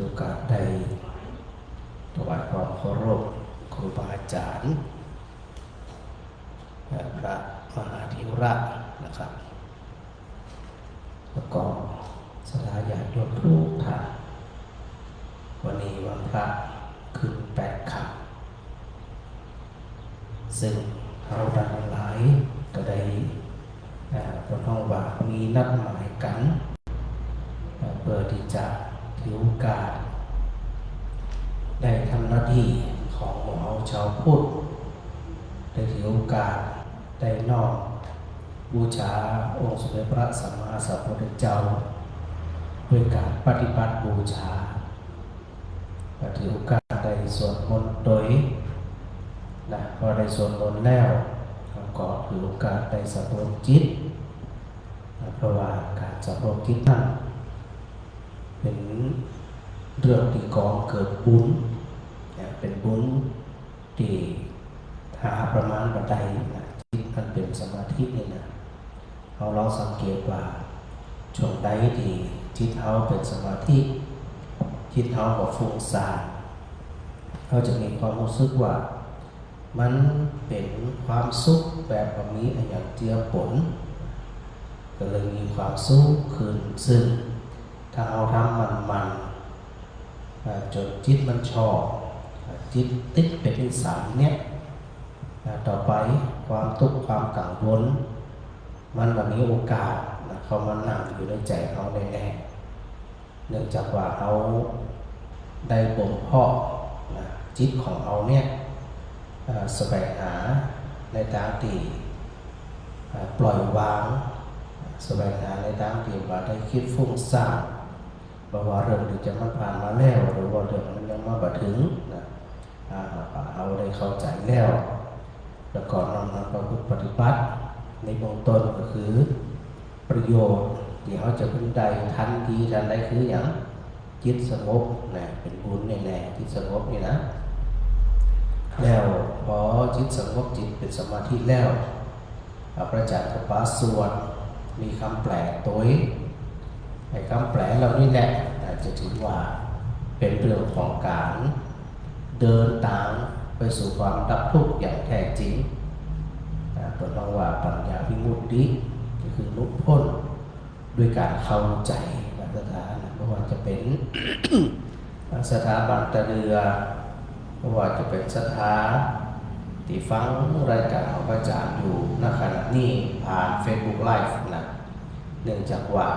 โอกาสได้ถวายความเคารพครูบาอาจารย์พระมหาเถระนะครับแล้วก็สถาญาติโยมทุกท่านวันนี้วันพระขึ้น8 ค่ำซึ่งเราดังหลายก็ได้ก็ต้องว่ามีนัดหมายกันเพื่อที่จะถือโอกาสได้ทำหน้าที่ของเราชาวพุทธได้ถือโอกาสได้น้อมบูชาองค์สมเด็จพระสัมมาสัมพุทธเจ้าด้วยการปฏิบัติบูชาถือโอกาสได้สวดมนต์โดยพอได้สวดมนต์แล้วก็ถือโอกาสได้สำรวมจิตเพราะว่าการสำรวมจิตนั้นเป็นเรื่องที่ก่อเกิดบุญเป็นบุญที่หาประมาณบันไดจิตมันเป็นสมาธินี่นะเราลองสังเกตว่าช่วงใดที่จิตเราเป็นสมาธิจิตเราก็ฟุ้งซ่านเราจะมีความรู้สึกว่ามันเป็นความสุขแบบนี้อย่างเจียผลก็เลยมีความสุขขึ้นซึ่งถ้าเราทำมันจนจิตมันชอบจิตติดเป็นนิสัยเนี่ยต่อไปความทุกข์ความกังวลมันแบบมีโอกาสเขามานั่งอยู่ในใจเขาแน่ๆเนื่องจากว่าเขาได้บ่มเพาะจิตของเขาเนี่ยแสวงหาในทางที่ปล่อยวางแสวงหาในทางที่ว่าได้คิดฟุ้งซ่านว่าเรื่องที่จะมันผ่านมาแล้วหรือว่าเรื่องมันยังมาถึงเอาได้เข้าใจแล้วก็นำมาประพฤติปฏิบัติในเบื้องต้นก็คือประโยชน์ที่เขาจะพึงได้ทันทีทันใดคืออย่างจิตสงบเป็นบุญแน่ๆจิตสงบนี่นะแล้วพอจิตสงบจิตเป็นสมาธิแล้วพระอาจารย์ปาสวดมีคำแปลตัวไอ้คำแปลเหล่านี้แหละจะถือว่าเป็นเรื่องของการเดินทางไปสู่ความดับทุกข์อย่างแท้จริงตัวเราว่าปัญญาวิมุตติก็คือหลุดพ้นด้วยการเข้าใจสถานะไม่ว่าจะเป็น สถาบันตะเรือไม่ว่าจะเป็นสถาที่ฟังรายการของพระอาจารย์อยู่ณขณะนี้ผ่าน Facebook Live นะเนื่องจากว่า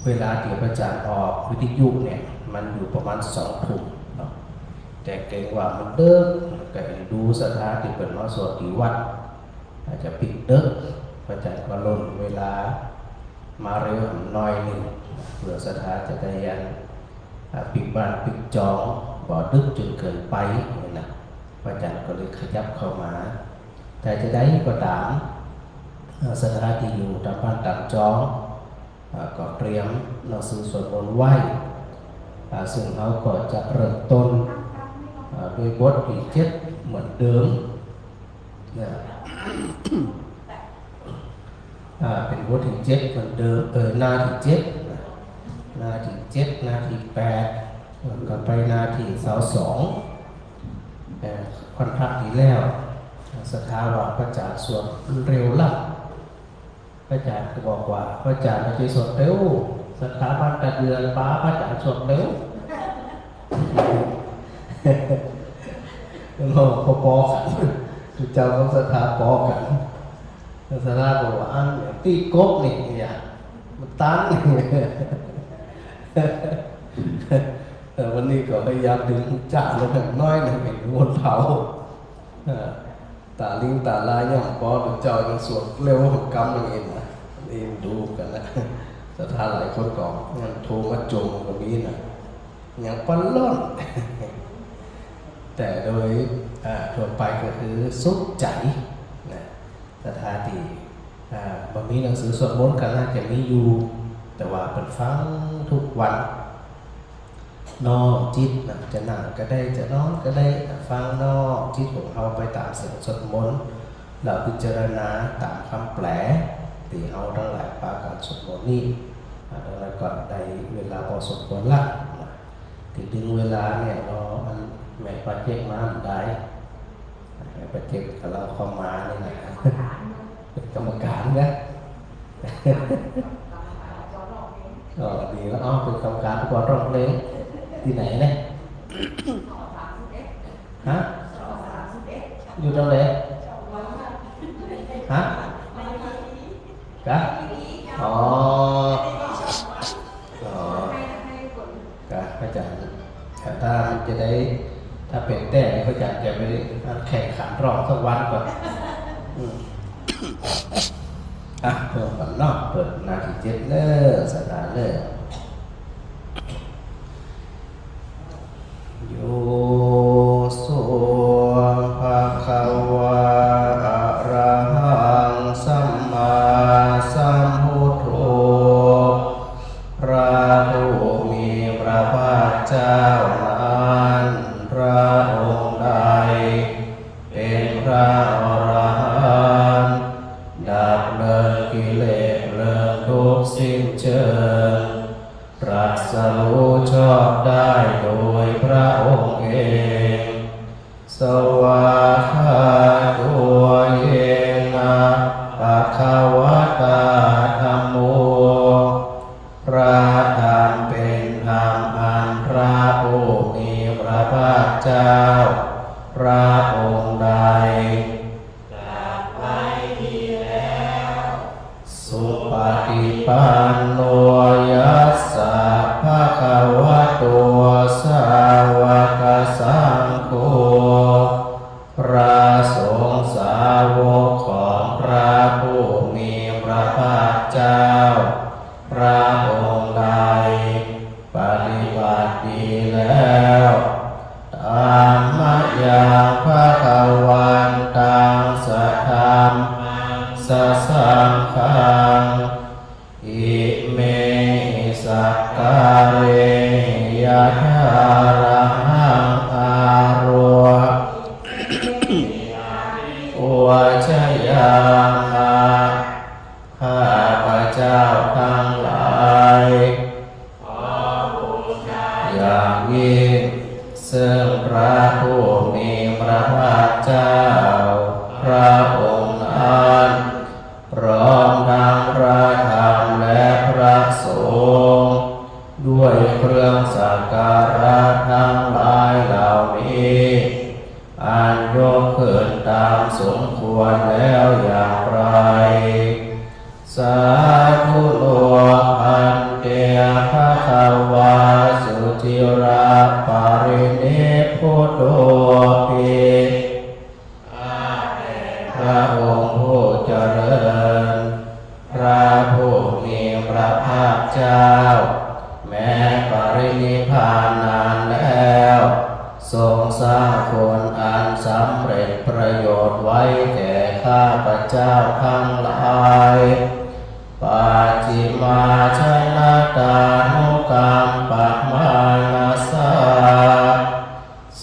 เวลาที่พระอาจารย์ออกวิทยุเนี่ยมันอยู่ประมาณ2 ทุ่มแต่เกรงว่ามันเดิกก็ดูสถานที่เป็นมาสวดที่วัดอาจจะปิดเดิกพระอาจารย์ก็ล่นเวลามาเร็วหน่อยหนึ่งเพื่อสถานจะได้ยันปิดบ้านปิดจองบ่ดึกจนเกินไปนี่นะพระอาจารย์ก็เลยขยับเข้ามาแต่จะได้ก็ตามสถานที่อยู่ตามบ้านตามจองก็เตรียมหนังสือสวดมนต์ไหว้ซึ่งเขาก็จะเริ่มต้นโดยบทที่7เหมือนเดิมเป็นบทที่7เหมือนเดิมหน้าที่7หน้าที่7หน้าที่8ก็ไปหน้าที่22คอนทักที่แล้วสถาว่าพระอาจารย์สวดเร็วล่ะพระอาจารย์ก็บอกว่าพระอาจารย์ไม่ใช่สวดเร็วสถาบันตะเดือนป้าพระอาจารย์สวดเร็วเราพอกันเจ้าของสถาปอกันสถาบอกว่าอันตีกบนี่เนี่ยมันตั้งแต่วันนี้ก็พยายามดึงจ่าลงน้อยหนึ่งเป็นวนเผาตาลิงตาลายย่างปอเจ้ายังสวดเร็วหัวกำอย่างนี้นะนี่ดูกันนะสถาหลายคนก่อนงั้นโทรมาจมกับนี้นะอย่างปั้นล่อนแต่โดยทั่วไปก็คือสุขใจสถานที่บางทีหนังสือสวดมนต์กันน่าจะมีอยู่แต่ว่าเป็นฟังทุกวันนอกจิตจะนั่งก็ได้จะนอนก็ได้ฟังนอกจิตของเราไปตามเสียงสวดมนต์เราพิจารณาตามคำแปลที่เราทั้งหลายปาการสวดมนต์นี้แล้วก็ ก็ได้เวลาพอสมควรละที่ดึงเวลาเนี่ยเราแม่ประเจกมาได้แม่ประเจกกับเราเข้ามาเนี่ยนะเป็นกรรมการนะก็ดีแล้วเป็นกรรมการประกวดร้องเพลงที่ไหนเนี่ยฮะอยู่ตรงไหนฮะครับอ๋อครับอาจารย์ถ้าจะได้ถ้าเป็นแต่พระอาจารย์จะไปแข่งขันร้องสักวันก่อนเพิ่มกันนอกเปิดนาทีเจ็ดเลิศสถานเลิศโยโสภะคะวะอะระหังสัมมาสัมพุทโธพระผู้มีพระภาคเจ้านั้นพระองค์ใดเป็นพระอรหันต์ดับเลิกกิเลสเลิกทุกข์สิ้นเชิงตรัสรู้ชอบได้โดยพระองค์เองสวากขาตัวเองนะภะคะวะตาธัมโมพระธรรมเป็นธรรมอันพระผู้มีพระภาคเจ้าพระองค์ใดตรัสไว้ดีแล้วสุปฏิปันโนยัสสะภะคะวะโตสาวกสังโฆพระสงฆ์สาวกของพระผู้มีพระภาคเจ้าพระองค์ใดปฏิบัติดีแล้วตามมะยังภะคะวันตังสัทธัมมังสัสสังฆังอิเมหิสักการเรยะถาระหังอาโรวชยามะข้าพระเจ้าทั้งหลายขอบูชาอย่างยิ่งซึ่งพระผู้มีพระภาคเจ้าพระองค์นั้นพร้อมทั้งพระธรรมและพระสงฆ์ด้วยเครื่องสักการะทั้งหลายเหล่านี้อันยกขึ้นตามสมควรแล้วอย่างไรสาธุโลอันเตภะคะวาสุธิราปารินิพพุทโธปิพระองค์ผู้เจริญพระผู้มีพระภาคเจ้าแม้ปรินิพพานนานแล้วทรงสร้างคนอันสำเร็จประโยชน์ไว้แก่ข้าพเจ้าทั้งหลายปาจิมาชนะตานุกรรมปัมมานาสา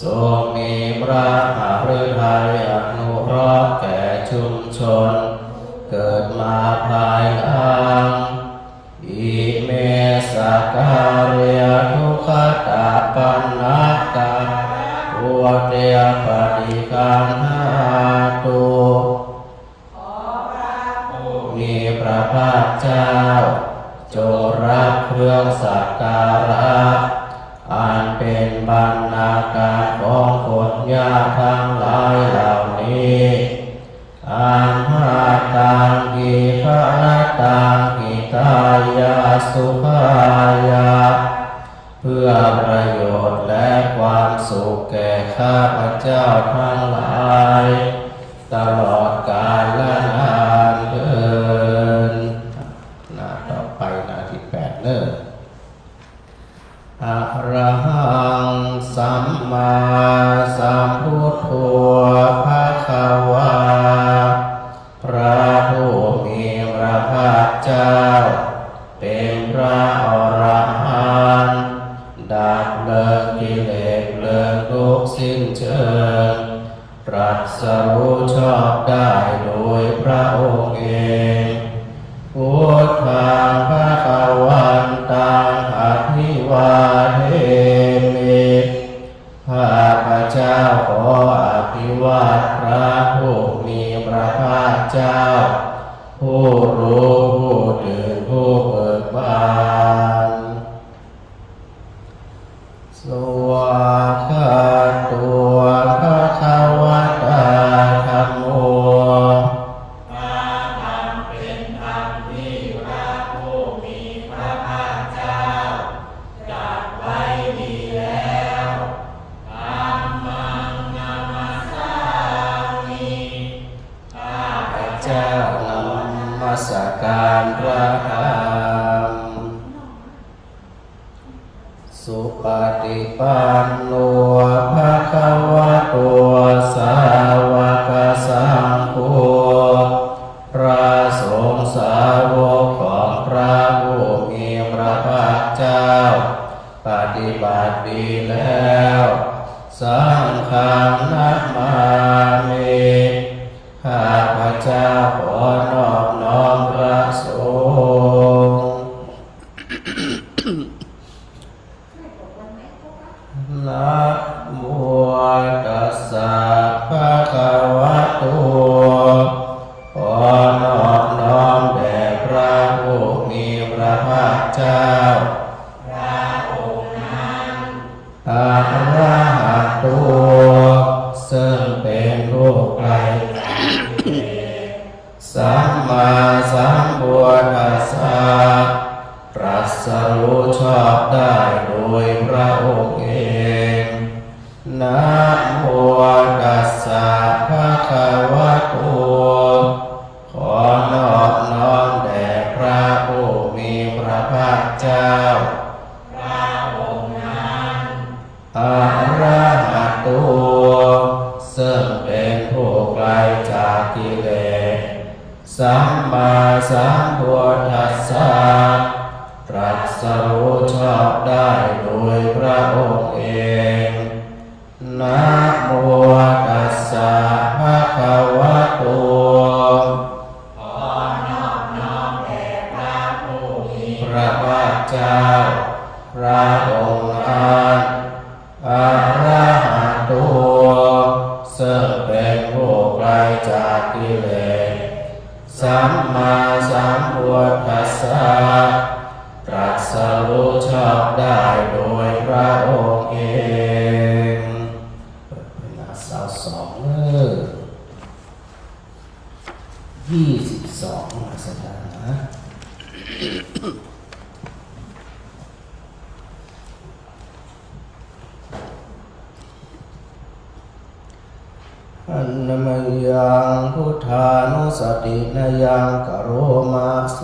ทรงมีพระหฤทัยอนุเคราะห์แก่ชุมชนเกิดมาภายหลังอิเมสการยทุกขตาปันนาตาอุเทปฏิคันหาตุมีพระภาคเจ้าจงรับเครื่องสักการะอันเป็นบรรณาการของคนยากทั้งหลายเหล่านี้อันหาตังกิขณตังกิตายาสุขายาเพื่อประโยชน์และความสุขแก่ข้าพเจ้าทั้งหลายตลอดกาลและนานเถิดหน้าต่อไปหน้าที่8เริ่มอะระหังสัมมาสัมพุทโธภะคะวาพระผู้มีพระภาคเจ้าเป็นพระอรหันต์ดับเลิกกิเลสเลิกทุกข์สิ้นเชิงตรัสรู้ชอบได้โดยพระองค์เองพุทธังภะคะวันตัง ธังสุปฏิปันโนภะคะวะโตสาวกสังโฆพระสงฆ์สาวกของพระผู้มีพระภาคเจ้าปฏิบัติดีแล้วสังฆังนะมามิข้าพเจ้าขอนอบน้อมพระสงฆ์นะโมตัสสะภะคะวะโตขอนอบน้อมแด่พระผู้มีพระภาคเจ้าพระองค์นั้นอะระหะโตซึ่งเป็นผู้ไกลจากกิเลสสัมมาสัมพุทธัสสะตรัสรู้ชอบได้โดยพระองค์เองนะโมตัสสะภะคะวะโตขอนอบน้อมแด่พระผู้มีพระภาคเจ้าพระองค์นั้นอะระหะโตซึ่งเป็นผู้ไกลจากกิเลสสัมมาสัมพุทธัสสะตรัสรู้ชอบได้โดยพระองค์เองนะโมตัสสะภะคะวะโตขอนอบน้อมแด่พระผู้มีพระภาคเจ้าพระองค์นั้นอะระหะโตซึ่งเป็นผู้ไกลจากกิเลสสัมมาสัมพุทธัสสะตรัสรู้ชอบได้โดยพระองค์เองเป็นหน้า22มาสถานะอันนมยังพุทธานุสตินยังกโรมาเส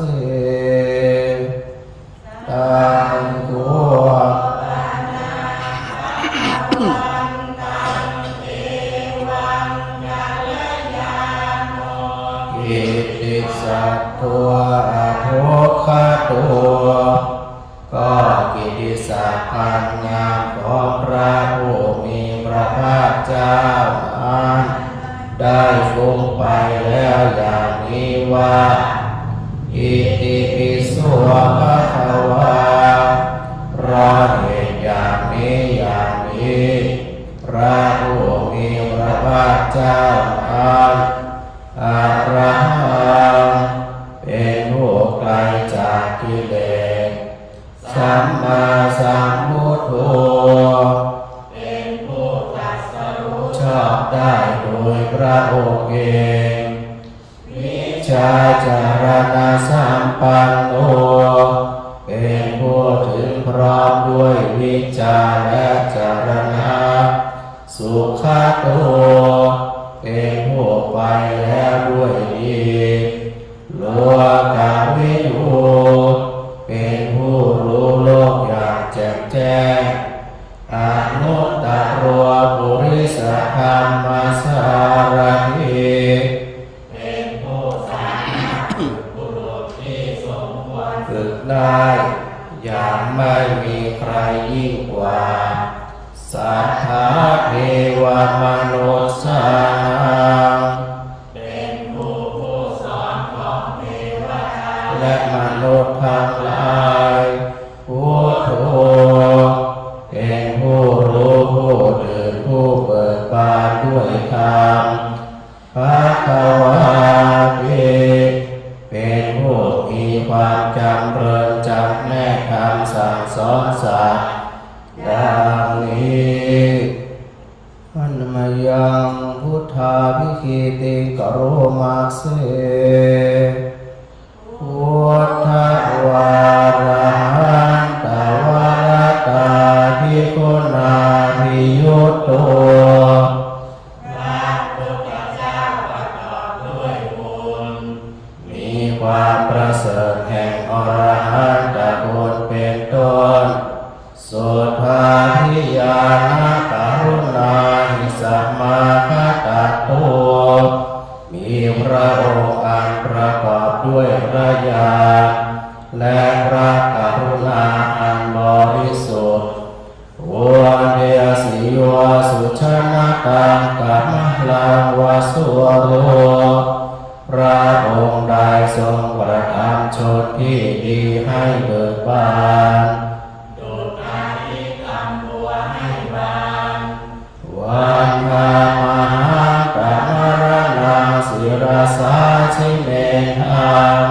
ตังโฆอิติสัตตัวอภคคตัวก็กิติศักดิ์อันงามของพระผู้มีพระภาคเจ้านั้นได้ฟุ้งไปแล้วอย่างนี้ว่าอิติปิโสภะคะวาเพราะเหตุอย่างนี้อย่างนี้พระผู้มีพระภาคเจ้านั้นอะระหังเป็นผู้ไกลจากกิเลสสัมมาสัมพุทโธเป็นผู้ตรัสรู้ชอบได้โดยพระองค์เองวิชาจารณะสัมปันโนเป็นผู้ถึงพร้อมด้วยวิชาและจารณะสุขโตเป็นผู้ไปแล้วด้วยดีโลกาวิทูเป็นผู้รู้โลกอย่างแจ่มแจ้งอนุตตรปุริสธรรมสารถิเป็นผู้สามารถฝึกบุรุษที่สมควรฝึกได้อย่างไม่มีใครยิ่งกว่าสัทธาเทวมนุษย์สานังเป็นผู้สอนของเทวดาและมนุษย์ทั้งหลายพุทโธเป็นผู้รู้ผู้ตื่นผู้เบิกบานด้วยธรรมภะคะวะเตเป็นผู้มีความจำเริญจำแนกคำสั่งสอนสัตว์ดังนี้อันมยังพุทธาภิคิติกโรมาเสพุทธวาระหันตวาระตาภิกขุนาภิยุตโตพระพุทธเจ้าประกอบด้วยบุญมีความประเสริฐแห่งอ รหันตบุตรเป็นต้นสุทธาทิยานะกรุณาหิสัมมาคัตตุมีพระองค์อันประกอบด้วยพระญาณและพระกรุณาอันบริสุทธิ์วันเดียสิวะสุชนะตังกัมลังวสุวโรพระองค์ได้ทรงประทานชนที่ดีให้เบิกบานดุจอาทิตย์กำบัวให้บานวันธามหากัมรณาศิรสาชิเมธัง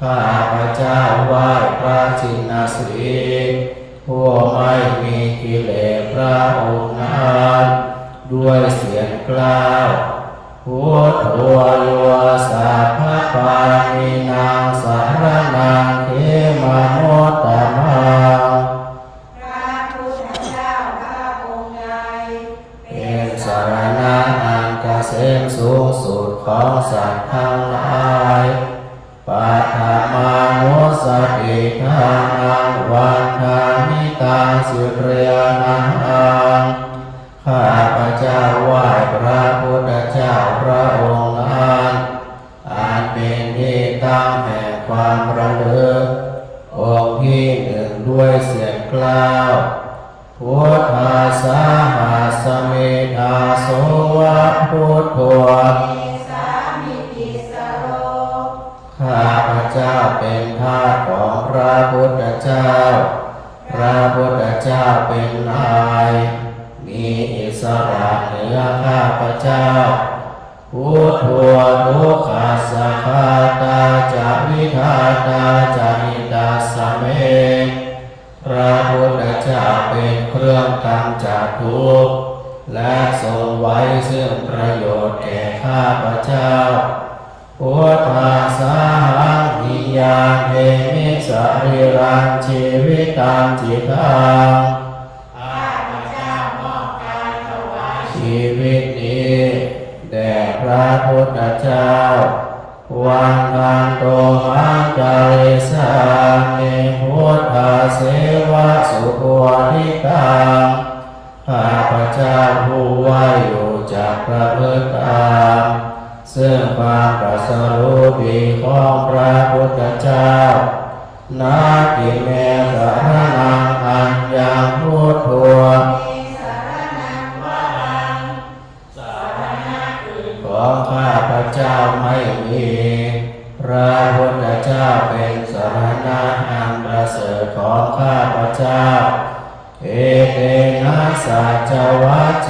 ข้าพเจ้าไหว้พระชินสีห์ผู้ไม่มีกิเลสพระองค์นั้นด้วยเสียงกล้าวพุทโธโยสัพพปานินางสารนังเขมาโมตตมังพระพุทธเจ้าพระองค์ใดเป็นสารณะอันเกษมสูงสุดของสัตว์ทั้งหลายปัฏฐามานุสติทานังวันทามิตังสิเรนังข้าพเจ้าไหว้พระพุทธเจ้าพระองค์นั้นอันเป็นที่ตั้งแห่งความระลึกองค์ที่หนึ่งด้วยเสียงกล้าวพุทธาสาหัสมิทาโสวะพุทโธข้าพเจ้าเป็นทาสของพระพุทธเจ้าพระพุทธเจ้าเป็นนายมีอิสระเหนือข้าพเจ้าพุทโธทุกขัสสะคาตาจาวิทาตาจานิตาสเมพระพุทธเจ้าเป็นเครื่องกำจัดทุกข์และทรงไว้ซึ่งประโยชน์แก่ข้าพเจ้าพุทธัสสะหังหิยาเทมิสริรังชีวิตังจิตังข้าพเจ้ามอบกายถวายชีวิตนี้แด่พระพุทธเจ้าวันทันโตหังกาลิสามิพุทธาเสวะสุขวทิตังข้าพเจ้าผู้ไหวอยู่จากพระพุทธธรรมซึ่งความตรัสรู้ดีของพระพุทธเจ้านาทิเมสารนังอัญญังพุทโธของข้าพเจ้าไม่มีพระพุทธเจ้าเป็นสรณะอันประเสริฐของข้าพเจ้าเอเตนะสัจวัจเจ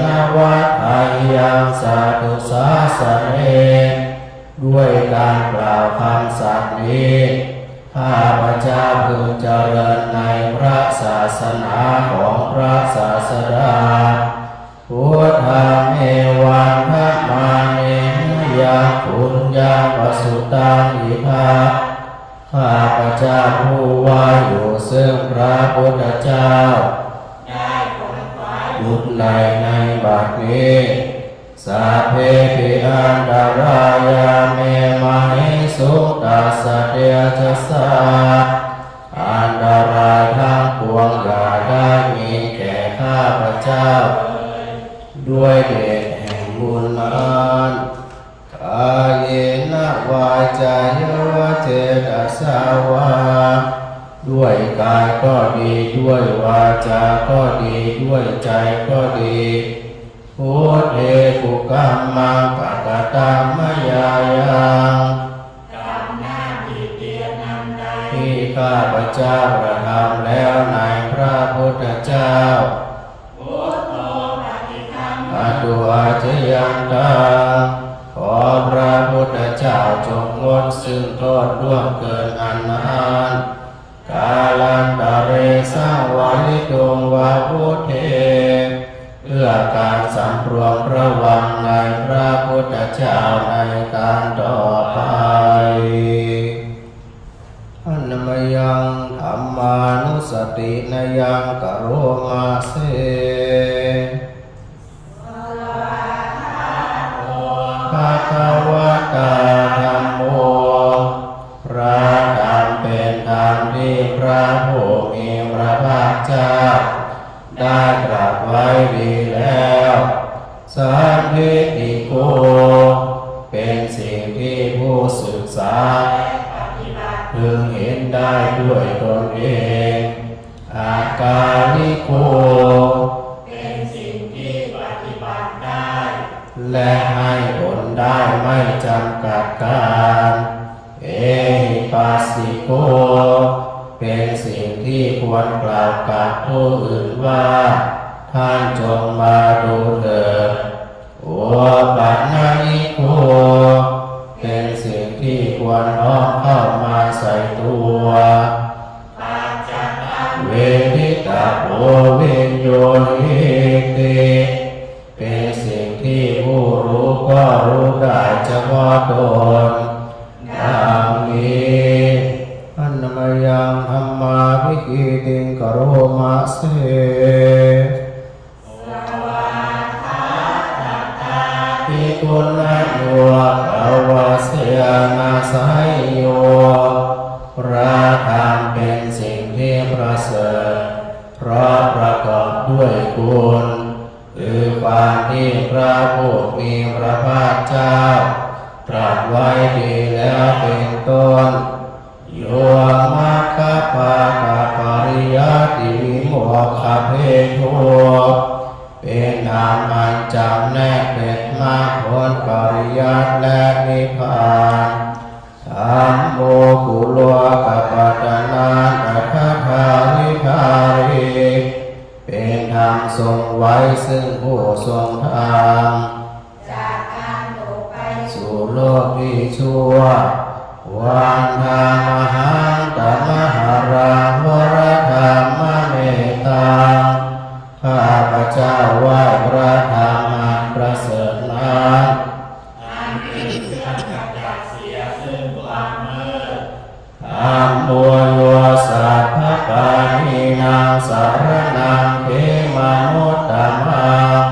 นะวัฏอายังสาธุสาสเนด้วยการกล่าวคำสัตย์นี้ข้าพเจ้าพึงเจริญในพระศาสนาของพระศาสดาพุทธังเอวังธัมมังเอยังปุญญาปสุตังอิทาข้าพเจ้าผู้ว่าอยู่ซึ่งพระพุทธเจ้าได้ผลฝ่ายบุตรในบัดนี้สัพเพปิอันตรายาเมมานิสุตัสสะเดชะสาอันตรายทั้งปวงอย่าได้มีแก่ข้าพเจ้าด้วยเดชแห่งบุญนั้นกายเยนะวาจายวะเจตสาวาด้วยกายก็ดีด้วยวาจาก็ดีด้วยใจก็ดีพุทเทปุกัมมังปะกะตัมมยายังกรรมหน้าที่เตียนนำใดที่ข้าพเจ้ากระทำแล้วในพระพุทธเจ้าพุทโธปฏิคัมอตุอาจยันตังขอพระพุทธเจ้าจงงดซึ่งโทษล่วงเกินอันนานกาลันตะเรสังวาลิตุงวาพุทเทเพื่อการสำรวมระวังในพระพุทธเจ้าในการต่อไปอันนมยังธรรมานุสตินยังกโรมาเสภะคะวะตาธัมโมพระธรรมเป็น ได้ตรัสไว้ดีแล้วสัพพิติโกเป็นสิ่งที่ผู้ศึกษาพึงเห็นได้ด้วยตนเองอากาลิโกเป็นสิ่งที่ปฏิบัติได้และให้ผลได้ไม่จำกัดการเอหิปัสสิโกเป็นสิ่งที่ควรกล่าวกับผู้อื่นว่าท่านจงมาดูเถิดโอปัฏฐานิโกเป็นสิ่งที่ควรน้อมเข้ามาใส่ตัวเวทิตาโภวิญโยหิติเป็นสิ่งที่ผู้รู้ก็รู้ได้เฉพาะตนดังนี้อันนมยังธรรมาภิกิติงกโรมะเสภิกขุนัตโยภวเสนาสัยโยพระธรรมเป็นสิ่งที่ประเสริฐเพราะประกอบด้วยคุณคือความที่พระผู้มีพระภาคเจ้าตรัสไว้ดีแล้วเป็นต้นโยมัคคปาคปริยัติวิโมกขเพโทเป็นธรรมอันจำแนกเป็นมรรคผลปริยัติและนิพพานธัมโมกุโลกัปปัตนานัคคาริคาริเป็นธรรมทรงไว้ซึ่งผู้ทรงธรรมจากการตกไปสู่โลกที่ชั่ววันธรรมหังตมหาราภรธรรมเมตตาข้าพเจ้าไหว้พระธรรมอันประเสริฐนั้นธัมโมโยสัพพปานินางสารนังเขมานุตตมัง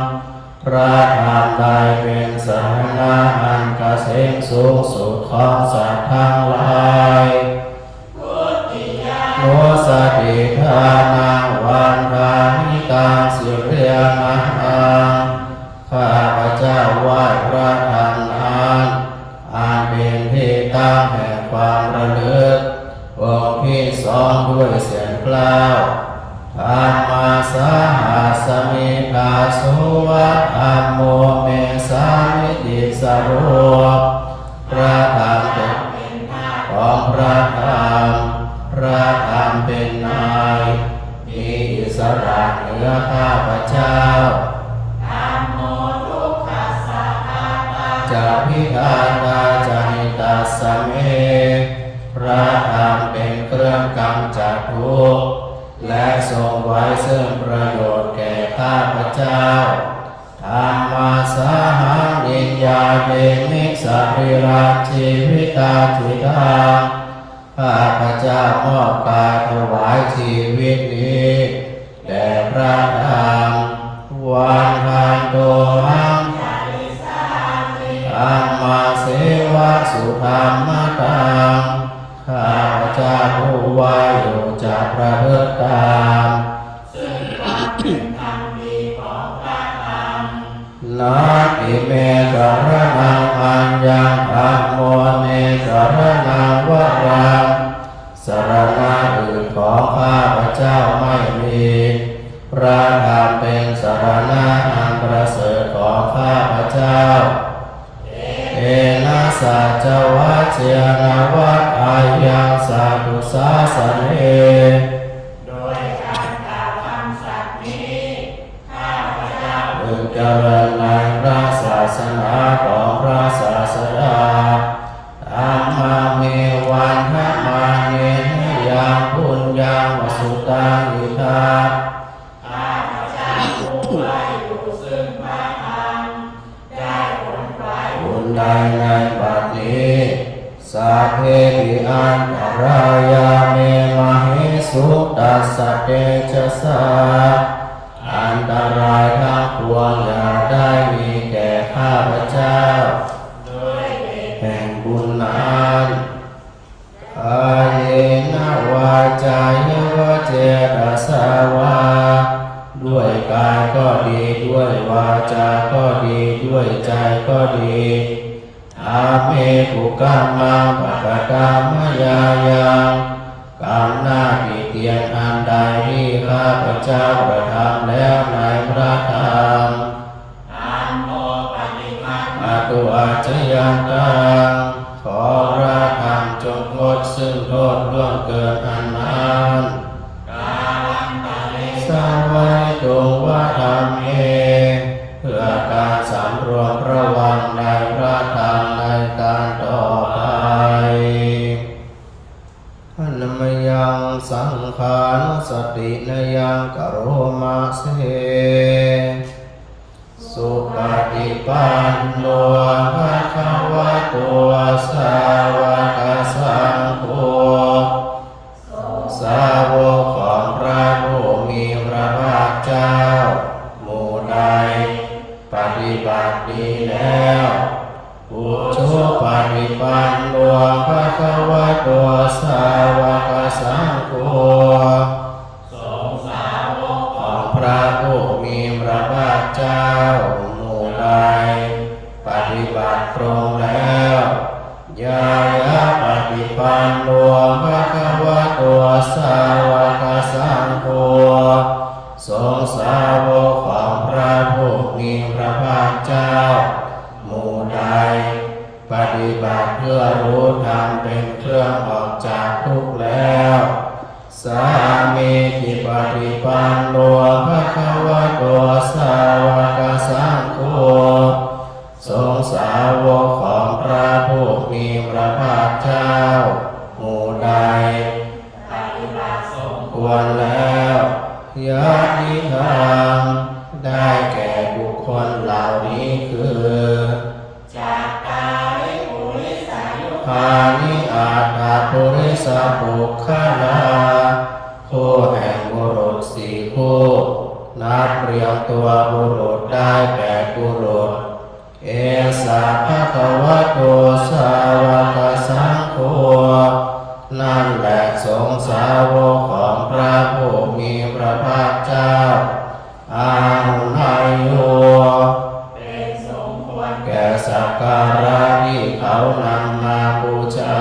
พระธรรมใดเป็นสรณะอันเกษมสูงสุดของสัตว์ทั้งหลายโนสติทานังวันทานิตังสิเรียมังข้าพเจ้าไหว้พระธรรมนั้นอันเป็นที่ตั้งแห่งความระลึกองค์ที่สองด้วยเสียงกล่าวธรรมาสหัสมิทาสุวัตธัมโมเมสามิติสโรพระธรรมเป็นของพระธรรมพระธรรมเป็นนายมีอิสระเหนือข้าพเจ้าธัมโมทุกขัสสะจะพิธานาจหิตัสสะเมพระธรรมเป็นเครื่องกำจัดทุกข์และทรงไว้ซึ่งประโยชน์แก่ข้าพเจ้าธัมมาสหังยิญญาเตมิสาริรังชีวิตาทิทาข้าพเจ้ามอบกายถวายชีวิตนี้แด่พระธรรมวันทันโตหังธัมมาเสวะสุธรรมตังข้าพเจ้าผู้ว่าอยู่จากพระพฤติตามซึ่งความเป็นธรรมดีของพระธรรมนาติเมสรนังอัญญังธัมโมเมสรนังวรังสรณะอื่นของข้าพเจ้าไม่มีพระธรรมเป็นสรณะอันประเสริฐของข้าพเจ้าเอนะสัจวัชเชนะวัฏอายังสัพพุสาสเนโดยการกล่าวคำสัตย์นี้ข้าพเจ้าพึงเจริญในพระศาสนาของพระศาสดาธัมมาเมวันทมาเนยังปุญญังวสุตังอิทาข้าพเจ้าผู้ไว้อยู่ซึ่งพระธรรมได้ผลไปบุญใดในบัดนี้สัพเพปิอันตรายาเมมหิสุตัสสะเตชะสาอันตรายทั้งปวงอย่าได้มีแก่ข้าพเจ้าโดยแห่งบุญนั้นอาเยนะวาจายวะเจตสาวาด้วย จาก็ดีด้วยใจก็ดีอาเมปุกามังปะกะกามยายังกรรมหน้าที่เตียนอันใดที่ข้าพเจ้ากระทำแล้วในพระธรรมอาตุอาชยันตังขอพระธรรมจงงดซึ่งโทษล่วงเกินอันนั้นสาวัยตุวะธรรมเอเพื่อการสำรวมระวังในพระธรรมในการต่อไปอันมยังสังขานุสตินยังกโรมาเสสุปฏิปันโนภะคะวะโตสาวกสังโฆสาวกของพระผู้มีพระภาคเจ้าหมู่ใดปฏิบัติดีแล้วอุชุปฏิปันโนภะคะวะโตสาวกสังโฆของพระผู้มีพระภาคเจ้าหมู่ใดปฏิบัติตรงแล้วญายะปฏิปันโนภะคะวะโตสาวกสังโฆสงฆ์สาวกของพระผู้มีพระภาคเจ้าหมู่ใดปฏิบัติเพื่อรู้ธรรมเป็นเครื่องออกจากทุกข์แล้วสามีจิปฏิปันโนภะคะวะโตสาวกสังโฆสงฆ์สาวกของพระผู้มีพระภาคเจ้าหมู่ใดปฏิบัติสมควรแล้วญาติธรรมได้แก่บุคคลเหล่านี้คือจากกาลิปุริสายุคานิอาถาปุริสาบุคคลาผู้แห่งบุรุษสี่ผู้นับเรียงตัวบุรุษได้แปดบุรุษเอสาภะคะวะโตสาวกสังโฆนั่นแหละสงฆ์สาวกของพระผู้มีพระภาคเจ้าอาหุนายโยเป็นสมควรแก่สักการะที่เขานำมาบูชา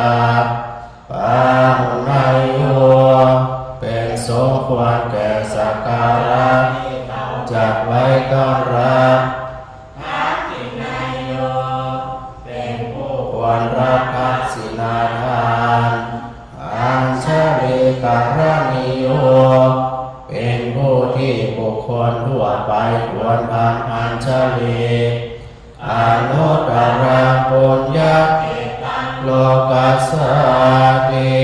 ปาหุนายโยเป็นสมควรแก่สักการะที่เขาจัดไว้ต้อนรับควรรับทักษิณาทานอัญชลีการณิโยเป็นผู้ที่บุคคลทั่วไปควรทำอัญชลีอนุตตรังปุญญาโลกัสสาติ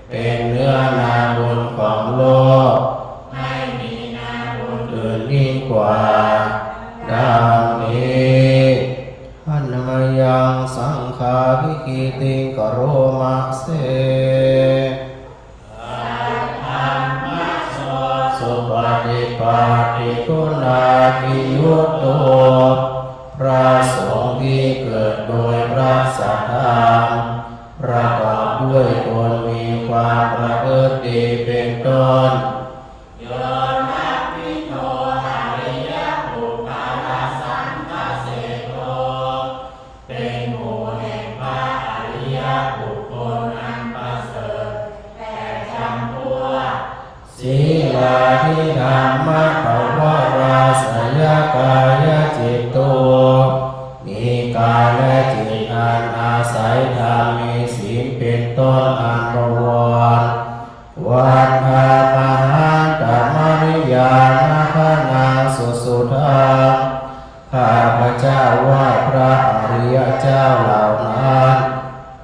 เป็นเนื้อนาบุญของโลกไม่มีนาบุญอื่นยิ่งกว่าดังนี้อันมยังสังขาวิกิติกโรมาเสสุปฏิปันติคุณาภิยุตโตพระสงฆ์ที่เกิดโดยพระสัทธรรมประกอบด้วยตนมีความประพฤติดีเป็นต้นศีลาธิธรรมะภวราสยกายจิตโตมีกายและจิตอันอาศัยธรรมมีศีลเป็นต้นอันบวรวันธามหันตมริยานาคนาสุทังข้าพเจ้าไหว้พระอริยเจ้าเหล่านั้น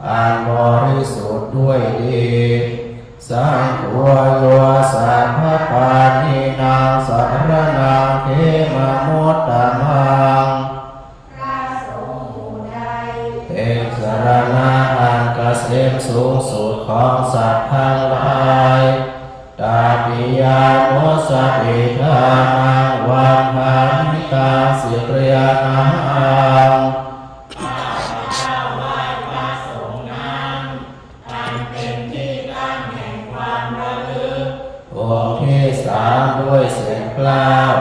อันบริสุทธิ์ด้วยดีสังฆโยสัพพปานินางสัรนังเขมมุตตมังพระสงฆ์ผู้ใดเป็นสรณะอันเกษมสูงสุดของสัตว์ทั้งหลายตาปิยานุสติธานังวันทานิกาสิริยานังองค์ที่สามด้วยเสียงกล้าว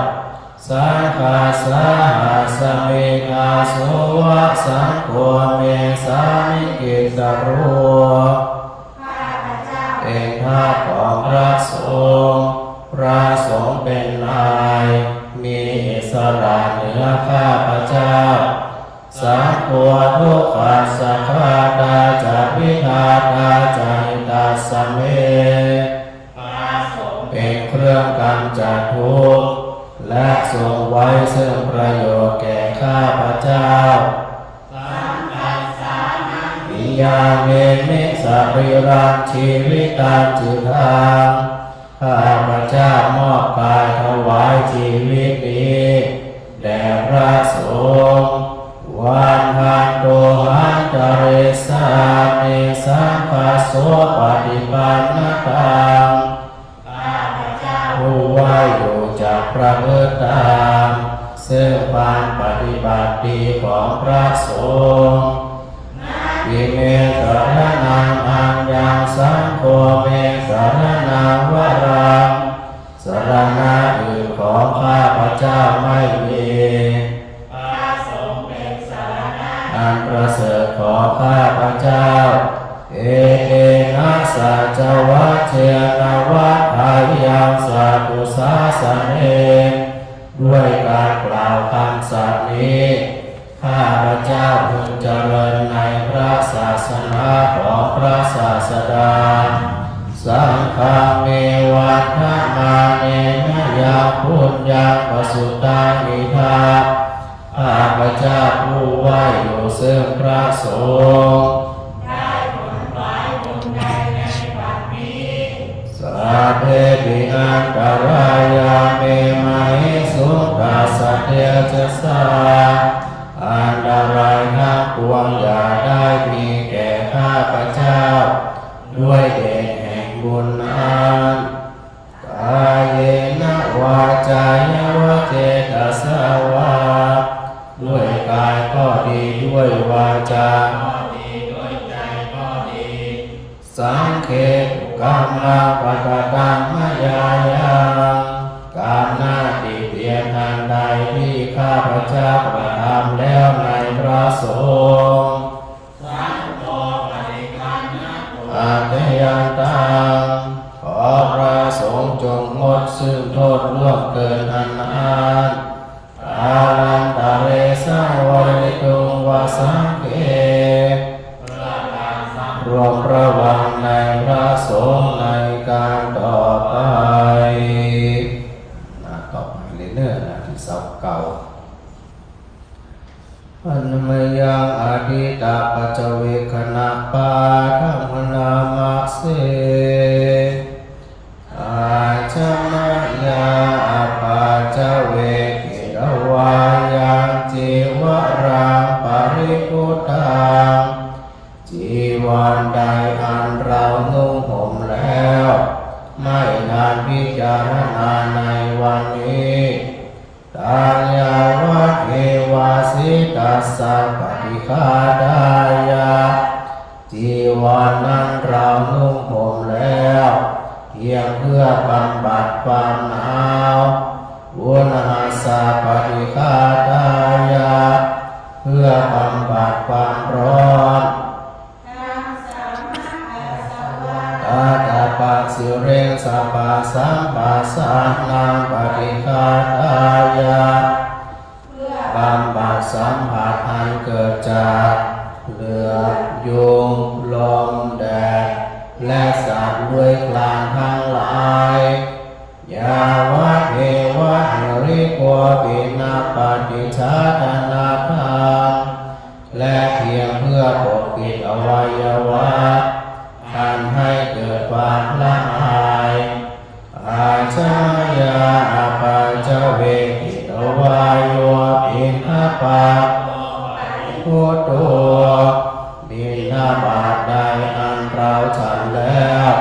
สังฆาสาหัสมิกาโสวะสังโฆเมสามิกิตโรเป็นทาสของพระสงฆ์พระสงฆ์เป็นนายมีอิสระเหนือข้าพเจ้าสังโฆทุกขัสสะคาตาจะวิทาตาจะหิตาสเมเป็นเครื่องกำจัดทุกข์และทรงไว้ซึ่งประโยชน์แก่ข้าพเจ้าอิยาเมมิสริรังชีวิตาจิตังข้าพเจ้ามอบกายถวายชีวิตนี้แด่พระสงฆ์วันหันโตหันจเรสามิสังฆโสปฏิปันนตังผู้ว่าอยู่จากพระพุทธตามซึ่งความปฏิบัติดีของพระสงฆ์อิเมสรณังอัญญังสังโฆเมสรณังวรังสรณะอื่นของข้าพเจ้าไม่มีอันประเสริฐของข้าพเจ้าเอนะสัจวัชเชนะวัฏฐายังสัตตุสาสเนด้วยการกล่าวคำสัตย์นี้ข้าพเจ้าพึงเจริญในพระศาสนาของพระศาสดาสังฆาเมวัฏฐมาเนนะยาพุญญาปสุตตานิทาข้าพเจ้าผู้ไหวอยู่ซึ่งพระสงฆ์สัพเพปิอันตรายาเมมัยสุขัสสะเทจะสาอันตรายทั้งปวงอย่าได้มีแก่ข้าพเจ้าด้วยเดชแห่งบุญนั้นกายเยนะวาจายวะเจตสาวาด้วยกายก็ดีด้วยวาจาก็ดีด้วยใจก็ดีสังเขปกรรมะปะกะตังมยายังการหน้าติเตียนอันใดที่ข้าพเจ้ากระทำแล้วในพระสงฆ์อาเตยันตังขอพระสงฆ์จงงดซึ่งโทษล่วงเกินอันนานอาลันตะเรสังวริตุงวาสังเกรวมระวังในพระสงฆ์ในการต่อไปต่อไปเรื่อยๆที่เสาเก่าอันมยังอดิตาปัจเจเวคณะปาธัมมนามะเสอาจมยาปาจเวกิรวายังจีวรังปริปุตตังจีวันใดอันเรานุ่งห่มแล้วไม่นานพิจารณาในวันนี้ตายาวะเทวาสิตัสสะปฏิฆาตายาจีวันนั้นเรานุ่งห่มแล้วเพียงเพื่อบำบัดความหนาววุณหัสสะปฏิฆาตายาเพื่อบำบัดความร้อนตาตาปะสิเรสัปปะสัมปัสสะนังปฏิฆาตายาบำบัดสัมผัสอันเกิดจากเหลือบยุงลมแดดและสัตว์เลื้อยคลานทั้งหลายยาวะเทวะหริโกปินาปฏิชาตนาทานและเพียงเพื่อปกปิดอวัยวะอันให้เกิดความละอายอาชายาอาปาจเวกิตวายโยปินทปาพุทโธบิณฑบาตใดอันเราฉันแล้ว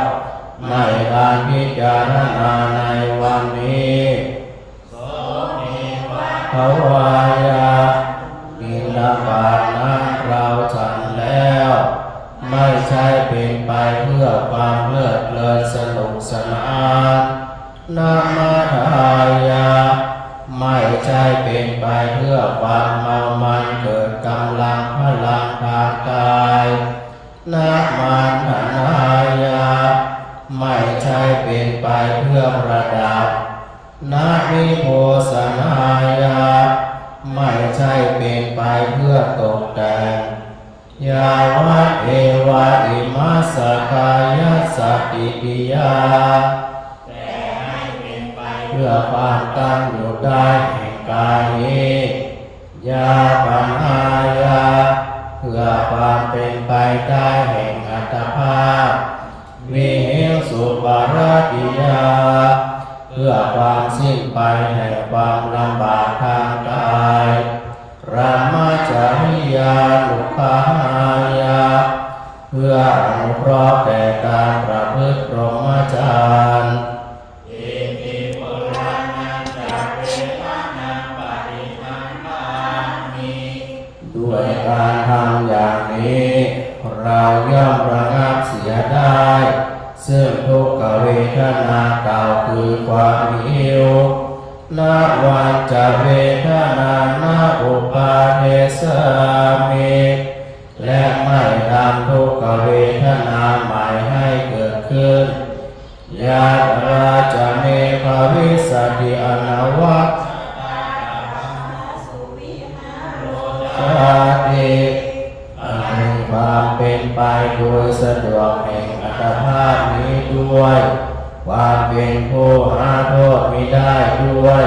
ไม่การพิจารณาในวันนี้ภวายาบิณฑบาตนั้นเราฉันแล้วไม่ใช่เป็นไปเพื่อความเพลิดเพลินสนุกสนานนามาทายาไม่ ใช่เป็นไปเพื่อความเมามันเกิดกำลังพลังทางกายนะมันนายาไม่ใช่เป็นไปเพื่อประดับนะวิโภสนายาไม่ใช่เป็นไปเพื่อตกแต่งยาวะเอวะอิมัสสกายสติปิยาแต่ให้เป็นไปเพื่อความตั้งอยู่ได้แห่งกายนี้ยาปัญหายาเพื่อความเป็นไปได้แห่งอัตภาพวิหิงสุปาราติยาเพื่อความสิ้นไปแห่งความลำบากทางกายรามาจาริยานุภายาเพื่ออนุเคราะห์แก่การประพฤติพรหมจรรย์ด้วยการทำอย่างนี้เราย่อมระงับเสียได้ซึ่งทุกขเวทนาเก่าคือความหิวนาวันจะเวทนานาอุปาเทสมิและไม่ทำทุกขเวทนาใหม่ให้เกิดขึ้นยาราจเนภวิสติอนาวัตชาติอันความเป็นไปโดยสะดวกแห่งอัตภาพนี้ด้วยความเป็นผู้หาโทษมิได้ด้วย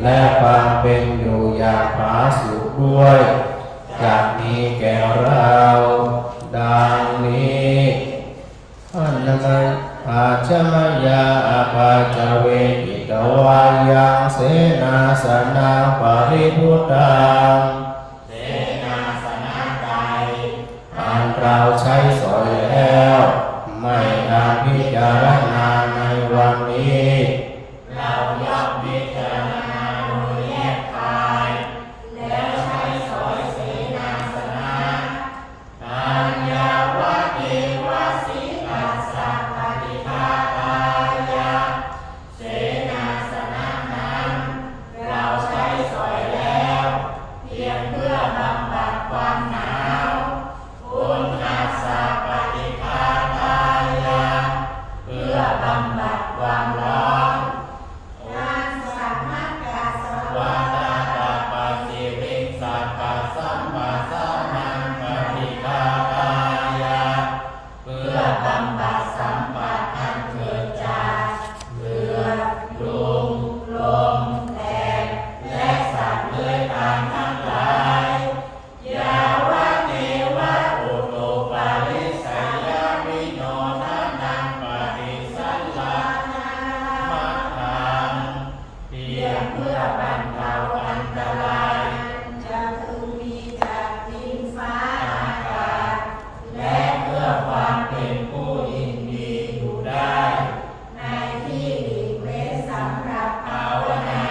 และความเป็นอยู่อย่างผาสุกด้วยจากนี้แก่เราดังนี้อันนั้นอาจมยาอาปาจเวกิตวายังเสนาสนะปริพุทธังเสนาสนะใดอันเราใช้สอยแล้วไม่ทำพิจารณาในวันนี้เราย่อมพิจารณาโดยแยกกายแล้วใช้สอยเสนาสนะอัญญาวะเทวสิกัสสะปฏิภาคายะเสนาสนะนั้นเราใช้สอยแล้วเพียงเพื่อบำบัดความหนาวอุณหัสสะปฏิภาคายะเพื่อบำบัดความร้อนสัมมากัสสะวะตาตาปสิริสัพพะสัมมาสัมมังปฏิภาคายะเพื่อบำบัดสัมปัตอันเกิดจากเลือดยุงลมแดดและสัตว์เลื้อยคลานทั้งหลายยาวะเทวะอุตุปาลิสัยยาวิโนทันนังปฏิสัลลานามัตถังเพียงเพื่อบรรเทาอันตรายจะพึงมีจากดินฟ้าอากาศและเพื่อความเป็นผู้ยินดีอยู่ได้ในที่หลีกเว้นสำหรับภาวนา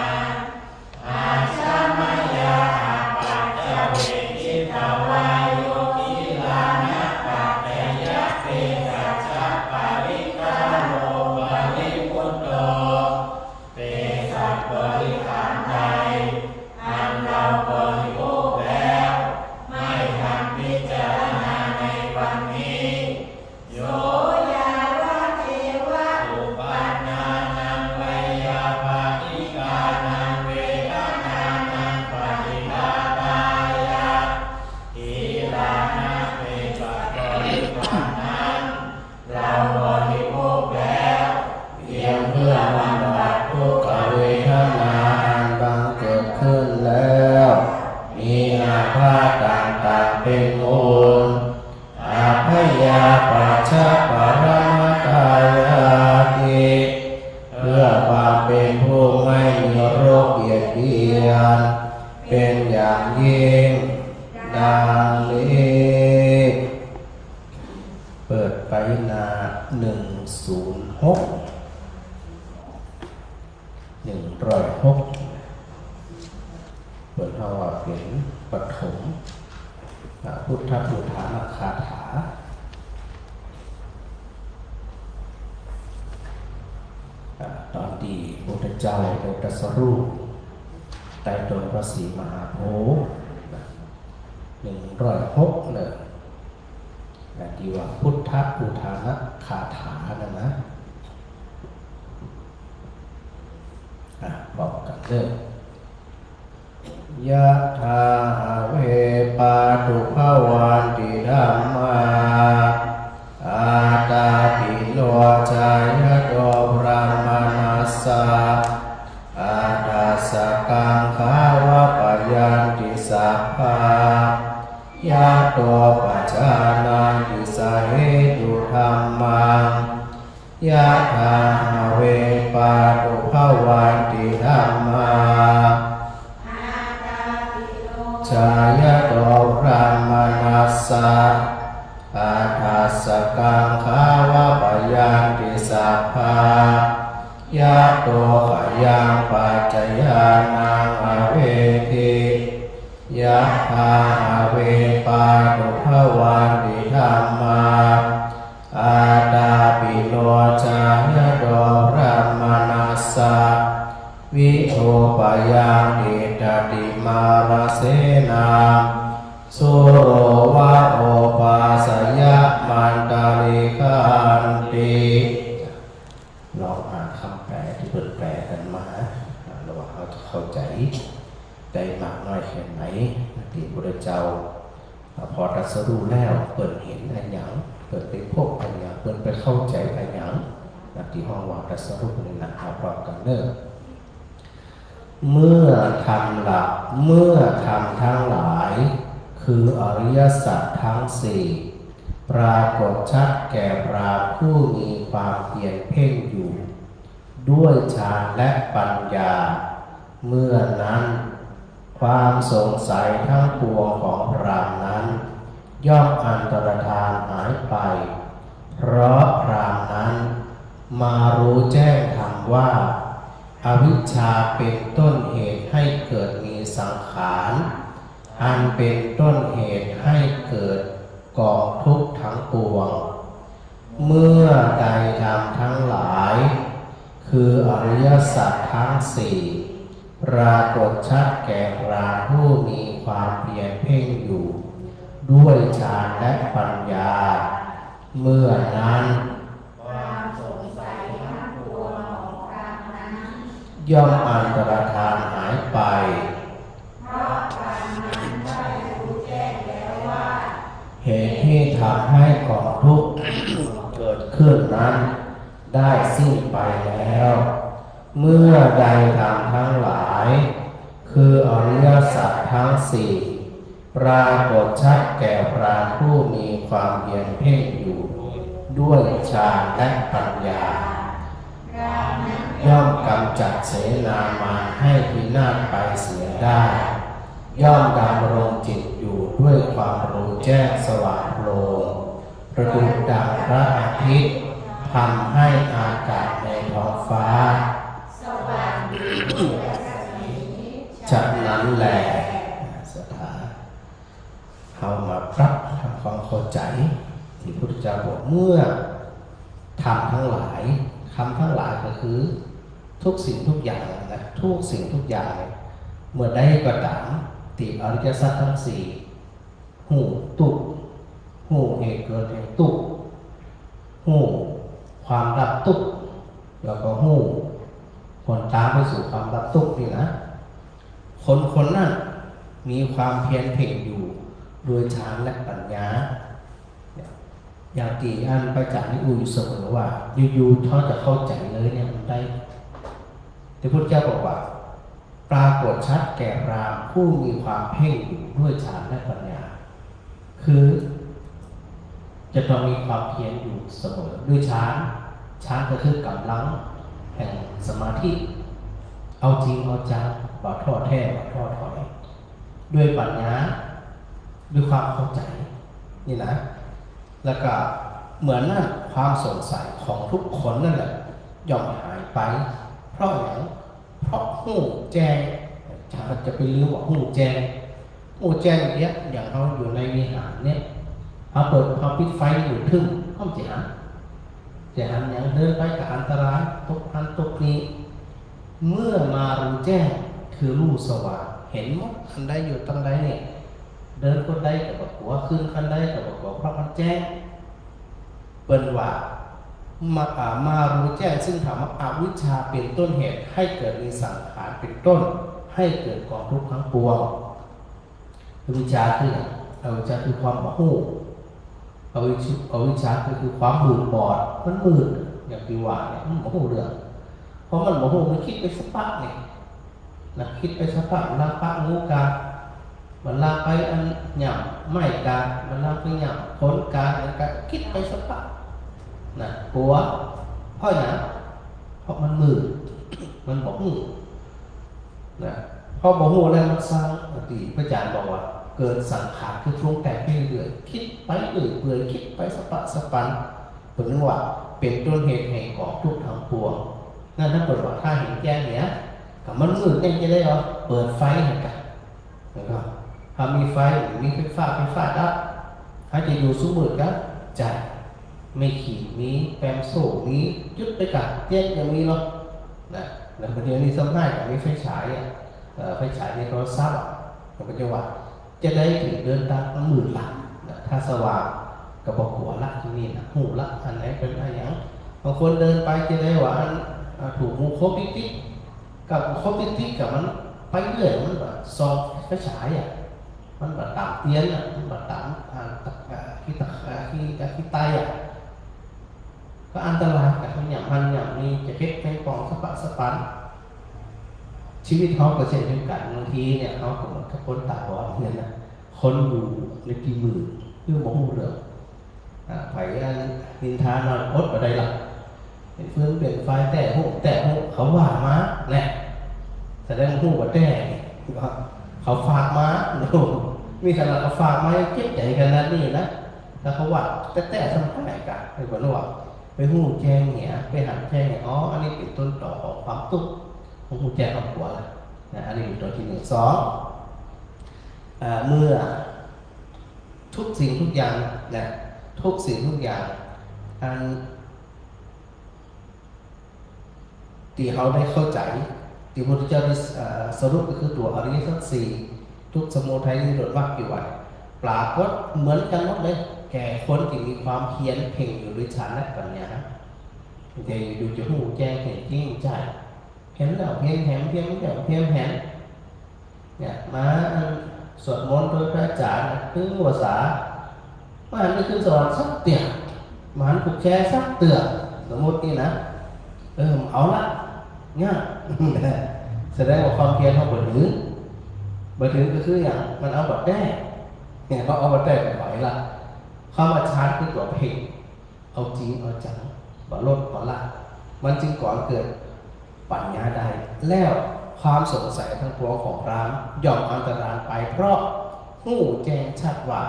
อาชามยาอาปัจจเวทิตวายโยคิลานะปัจจยะเปสัจจปาริกาโลปาริพุตโตเปสัจบริขารใดอันเราบริโภคแล้วไม่ทำพิจารณาในวันนี้โยยาวะเทวะอุปันนานังไวยาปาติกานังเวทนานังปฏิภาคายะทีลานะเปสัจบริขารนั้นเราบริโภคแล้วเพียงเพื่อบำบัดทุกขเวทนาอันบังเกิดขึ้นแล้วมีอาภาธต่างๆเป็นมูลอาภยาปัจฉปรมัตถายาติเพื่อความเป็นผู้ไม่มีโรคเบียดเบียนเป็นอย่างยิ่งดังนี้เปิดไปหน้า106 เปิดเอาว่าเป็นปฐมพุทธภูฐานคาถาตอนที่พระพุทธเจ้าได้ตรัสรู้ต ต้ตนพระศรีมหาโพธิ์106เลยที่ว่าพุทธอุทานคาถานะบอกกันเริ่มยะถาเวปาตุภวันติธัมมาอาตาปิโลจายะโตพระมนัสสะอาตาสกังขาวะปยันติสัพพายะโตปัจจานันติสาเหตุธัมมังยะถาเวปาตุภวันติธัมมาจายะโตพระมนัสสะอาทาสกังขาวะปยันติสัพพายะโตขยังปัจจยานังอเวทิยะถาเวปาตุภวันติธัมมาอาตาปิโลจายะโตพระมนัสสะวิโอปยังติตติมาราเสนาสุโรวะโอปาสยะมันตาลิคันติลองอ่านคำแปลที่เปิดแปลกันมาระหว่างเราจะเข้าใจได้มากน้อยแค่ไหนที่พระเจ้าพอตรัสรู้แล้วเปิดเห็นอะไรอย่างเปิดไปพบอะไรอย่างเปิดไปเข้าใจอะไรอย่างที่ห้องว่าตรัสรู้นี่นะพร้อมกันเริ่มเมื่อทำหลักเมื่อทำทั้งหลายคืออริยสัจทั้งสี่ปรากฏชัดแก่พระผู้มีความเพียรเพ่งอยู่ด้วยฌานและปัญญาเมื่อนั้นความสงสัยทั้งปวงของพระนั้นย่อมอันตรธานหายไปเพราะพระนั้นมารู้แจ้งธรรมว่าอวิชชาเป็นต้นเหตุให้เกิดมีสังขารอันเป็นต้นเหตุให้เกิดกองทุกข์ทั้งปวงเมื่อใดธรรมทั้งหลายคืออริยสัจทั้งสี่ปรากฏชัดแก่พระผู้มีความเพียรเพ่งอยู่ด้วยฌานและปัญญาเมื่อนั้นย่อมอันตรธานหายไปเหตุที่ทำให้กองทุกข์เกิดขึ้นนั้นได้สิ้นไปแล้วเมื่อใดธรรมทั้งหลายคืออริยสัจทั้งสี่ปรากฏชัดแก่พระผู้มีความเพียรเพ่งอยู่ด้วยฌานและปัญญาย่อมกำจัดเสนามารให้พินาศไปเสียได้ย่อมดำรงจิตอยู่ด้วยความรู้แจ้งสว่างโปร่งประดุจดังพระอาทิตย์ทำให้อากาศในท้องฟ้าสว่างจากนั้นแหละสถาเอามาปรับทำความเข้าใจที่พระพุทธเจ้าบอกเมื่อทำทั้งหลายคำทั้งหลายก็คือทุกสิ่งทุกอย่างนะทุกสิ่งทุกอย่างเมื่อได้ก็ตามติอริยสัจทั้งสี่หูตุหูเหตุเกิดแห่งตุหูความดับตุแล้วก็หูผลตามไปสู่ความดับตุนี่นะคนนั้นมีความเพียรเพ่งอยู่โดยฌานและปัญญาอย่างที่อันประจักษ์นี่อยู่เสมอว่าอยู่ๆเขาจะเข้าใจเลยเนี่ยมันได้แต่พุทธเจ้าบอกว่าปรากฏชัดแก่พราหมณ์ผู้มีความเพ่งอยู่ด้วยฌานและปัญญาคือจะต้องมีความเพียรอยู่เสมอด้วยฌานก็คือกำลังแห่งสมาธิเอาจริงเอาจังบ่ท้อแท้บ่ท้อถอยด้วยปัญญาด้วยความเข้าใจนี่นะแล้วก็เหมือนนั่นความสงสัยของทุกคนนั่นแหละย่อมหายไปเพราะอย่างเพราะหูแจ้งจะไปลืมว่าหูแจ้งเนี่ยอย่างเราอยู่ในวิหารเนี่ยเขาเปิดเขาปิดไฟอยู่ทึ่งห้องเสียงอย่างเดินไปกับอันตรายตกนี้เมื่อมารู้แจ้งถ คือรูสว่างเห็นหมดคันใดอยู่ตั้งใดเนี่ยเดินคนใดกับบอกว่าขึ้นคันใดกับบอกว่าเพราะมันแจ้งเปิ้นว่ามารู้แจ้งซึ่งถามว่าอวิชชาเป็นต้นเหตุให้เกิดมีสังขารเป็นต้นให้เกิดกองทุกข์ทั้งปวงอวิชชาคืออวิชชาคือความบ่ฮู้อวิชชาคือความมืดบอดมันมืดอย่างที่ว่าเนี่ยมันบ่ฮู้เรื่องเพราะมันบ่ฮู้มันคิดไปสักพักเนี่ยนะคิดไปสักพักลาปักงูกามันลาไปอันหย่ำไม่กามันลาไปหย่ำพ้นกาแล้วก็คิดไปสักพักนะกลัวเพราะอย่างเพราะมันมืดมันบ่ฮู้นะพอบ่ฮู้แล้วมันสร้างปฏิพระอาจารย์บอกว่าเกิดสังขารคือปรุงแต่งไปเรื่อยคิดไปเรื่อยคิดไปสะปะสะปันเป็นว่าเป็นต้นเหตุแห่งของทุกข์ทั้งปวงนั่นถ้าเปิดว่าถ้าเห็นแจ้งเนี้ยกับมันมืดเองจะได้เหรอเปิดไฟให้กันนะครับถ้ามีไฟมีไฟฟ้าดับถ้าจะอยู่สูงมืดก็จ่ายไม่ขีดมีแปมโซ่มียุดไปกับแยกอย่างนี้หรอกนะแล้วประเดี๋ยวนี้สมัยกับมีไฟฉายไฟฉายในโทรศัพท์มันก็จะว่าจะได้ถึงเดินตามน้ำมือหลักนะถ้าสว่างกับบอกหัวละที่นี่นะหูละอันไหนเป็นอะไรอย่างบางคนเดินไปจะได้ว่าถูกงูคบติ๊กกับคบติ๊กกับมันไปเรื่อยมันแบบซองไฟฉายมันแบบตามเตียนมันแบบตามขี้ไตก็อันตรายกับอย่างนี้จะเพชรไปปองสปะสปันชีวิตเขาก็เช่นเดียวกันบางทีเนี่ยเขาก็เหมือนกับคนตาบอดเนี่ยนะคนอยู่ในกี่มือเพื่อมองเรื่องไผ่นินทานอนอดอะไรหรอกเป็นเฟื่องเป็นไฟแต่หูเขาว่ามาแน่แสดงหูว่าแต่เขาฝากมามีขนาดเขาฝากมาเก็บใจขนาดนี้นะแล้วเขาว่าแต่สมัยไหนกันเป็นคนว่าไปหูแจ้งเนี่ยไปหันแจ้งเนี่ยอันนี้เป็นต้นต่อของความทุกข์ของหูแจ้งของหัวละนะอันนี้เป็นตัวที่หนึ่งสองเมื่อทุกสิ่งทุกอย่างนะทุกสิ่งทุกอย่างอันที่เขาได้เข้าใจที่พระพุทธเจ้าได้สรุปก็คือตัวอริยสัจสี่ทุกสมุทัยนิโรธมรรคอยู่วันปรากฏเหมือนกันหมดเลยแก่คนที่มีความเพียรเพ่งอยู่ด้วยฌานและปัญญาจะดูจะหูแจ้งเห็นจริงใจเห็นแล้วเพียงแหมเพียงเนี่ยมาสวดมนต์โดยพระอาจารย์คือภาษามันนี่คือสอนสักเตียมันถูกแชร์สักเตือนสมมตินี่นะเอาละเนี่ยแสดงว่าความเพียรเขาเปิดถึงก็คืออย่างมันเอาแบบได้เนี่ยเขาเอาแบบได้ไปไหวละเข้ามาชาร์จคือตัวเพลงเอาจริงเอาจังบ่ลดบ่ละมันจึงก่อนเกิดปัญญาใดแล้วความสงสัยทั้งปวงของพรามย่อมอันตรายไปเพราะหู้แจ้งชัดว่า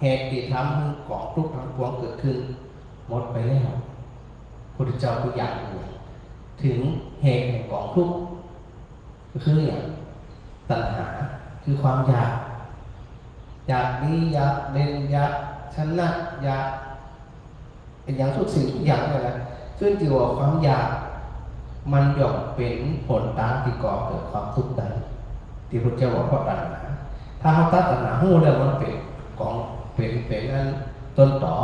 เหตุที่ทำให้ของทุกข์ทั้งปวงเกิดขึ้นหมดไปแล้วพุทธเจ้าตัวอย่างถึงเหตุแห่งของทุกข์ก็คืออย่างตัณหาคือความอยากดีอยากเด่นอยากชนะอยากเป็นอย่างทุกสิ่งทุกอย่างเลยนะซึ่งจิวความอยากมันย่อมเป็นผลตามที่ก่อเกิดความทุกข์ใดที่พุทธเจ้าบอกเพราะตัณหาถ้าเขาตัดตัณหาหู้แล้วมันเป็นของเป็นนั้นต้นต่อ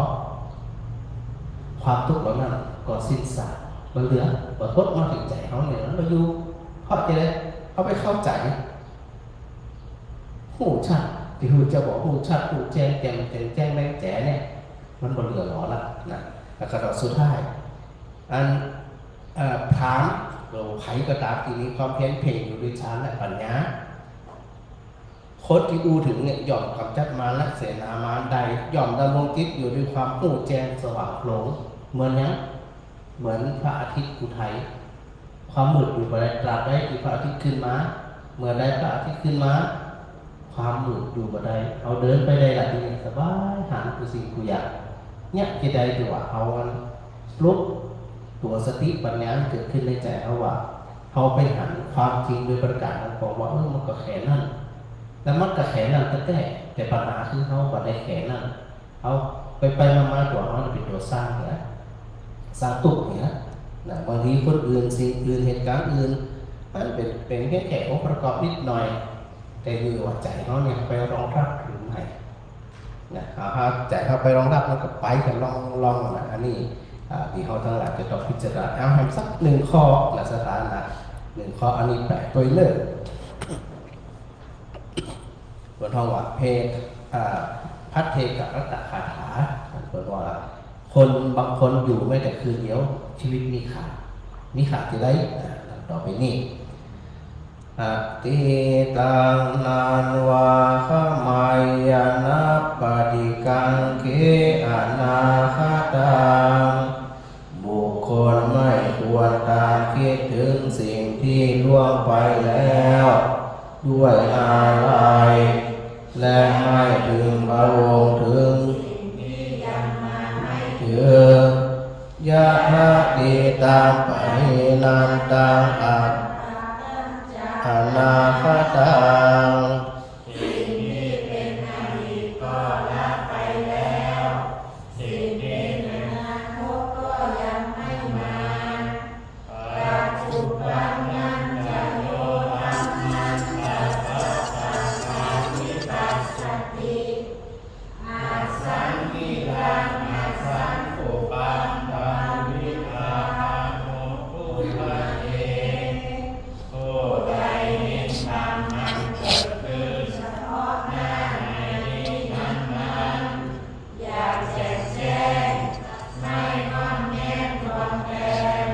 ความทุกข์เหล่านั้นก็สิ้นซากมันเหลือบ่ทดมาถึงใจเขาเนี่ยมันมาอยู่เพราะจะได้เขาไปเข้าใจหูชัดที่หูจะบอกหูชัดหูแจ้งแรงแจ๋เนี่ยมันบ่เหลือหรอละนะแล้วก็สุดท้ายอันถามเราไขก็ตามที่มีความเพียรเพ่งอยู่ด้วยฌานและปัญญาโคตรที่ดูถึงเนี่ยย่อมกำจัดมารและเสนามารใดย่อมดำรงจิตอยู่ด้วยความหูแจ้งสว่างโปร่งเหมือนนี้เหมือนพระอาทิตย์อุทัยความมืดอยู่ไปตราบใดที่พระอาทิตย์ขึ้นมาเมื่อใดพระอาทิตย์ขึ้นมาความมืดอยู่บ่ได้เอาเดินไปได้ละทีสบายหันคือสิ่งกุอยากเนี่ยที่ใดที่ว่าเอาปลุกตัวสติปัญญาเกิดขึ้นในใจเขาว่าเขาไปหันความจริงโดยประกาศมันบอกว่ามันก็แค่นั้นแล้วมันก็แค่นั้นแต่ปัญหาคือเขาบ่ได้แค่นั้นเอาไปมาตัวเขาเป็นตัวสร้างเนี่ยสร้างตุกเนี่ยนะบางทีคนอื่นสิ่งอื่นเหตุการณ์อื่น มันเป็นแค่องค์ประกอบนิดหน่อยแต่คือว่าใจเขาเนี่ยไปรองรับหรือไม่นะถ้าใจเขาไปรองรับมันก็ไปกันลองนะอันนี้ที่เขาทั้งหลายจะต้องพิจารณาเอาให้สักหนึ่งข้อนะสถานะหนึ่งข้ออันนี้แปลกตัวเลิกบนห้องว่าเพศพัทเทกรัตตคาถาบนว่าคนบางคนอยู่ไม่แต่คืนเดียวชีวิตมีขาดที่ไรต่อไปนี้อติตังนันวาขมายานาปฏิกังเกอนาคตังบุคคลไม่ควรตามคิดถึงสิ่งที่ล่วงไปแล้วด้วยอะไรและไม่ถึงพระองค์ถึงยะทะติตามไปนันตังอนาคตังสิ่งที่เป็นอดีตก็ละไปแล้วสิ่งที่เป็นอนาคตก็ยังไม่มาปัจจุบันนั้นจะโยธัมมัสสะปัสสะสามิปัสสติอาสังกิรังอาสังอุปัฏฐาวิภาโมปุปะเทผู้ใดเห็นธรรมมันเกิดขึ้นเฉพาะหน้าในนี้นั้นอยากแจกแจงไม่งอนแง่งอนแกง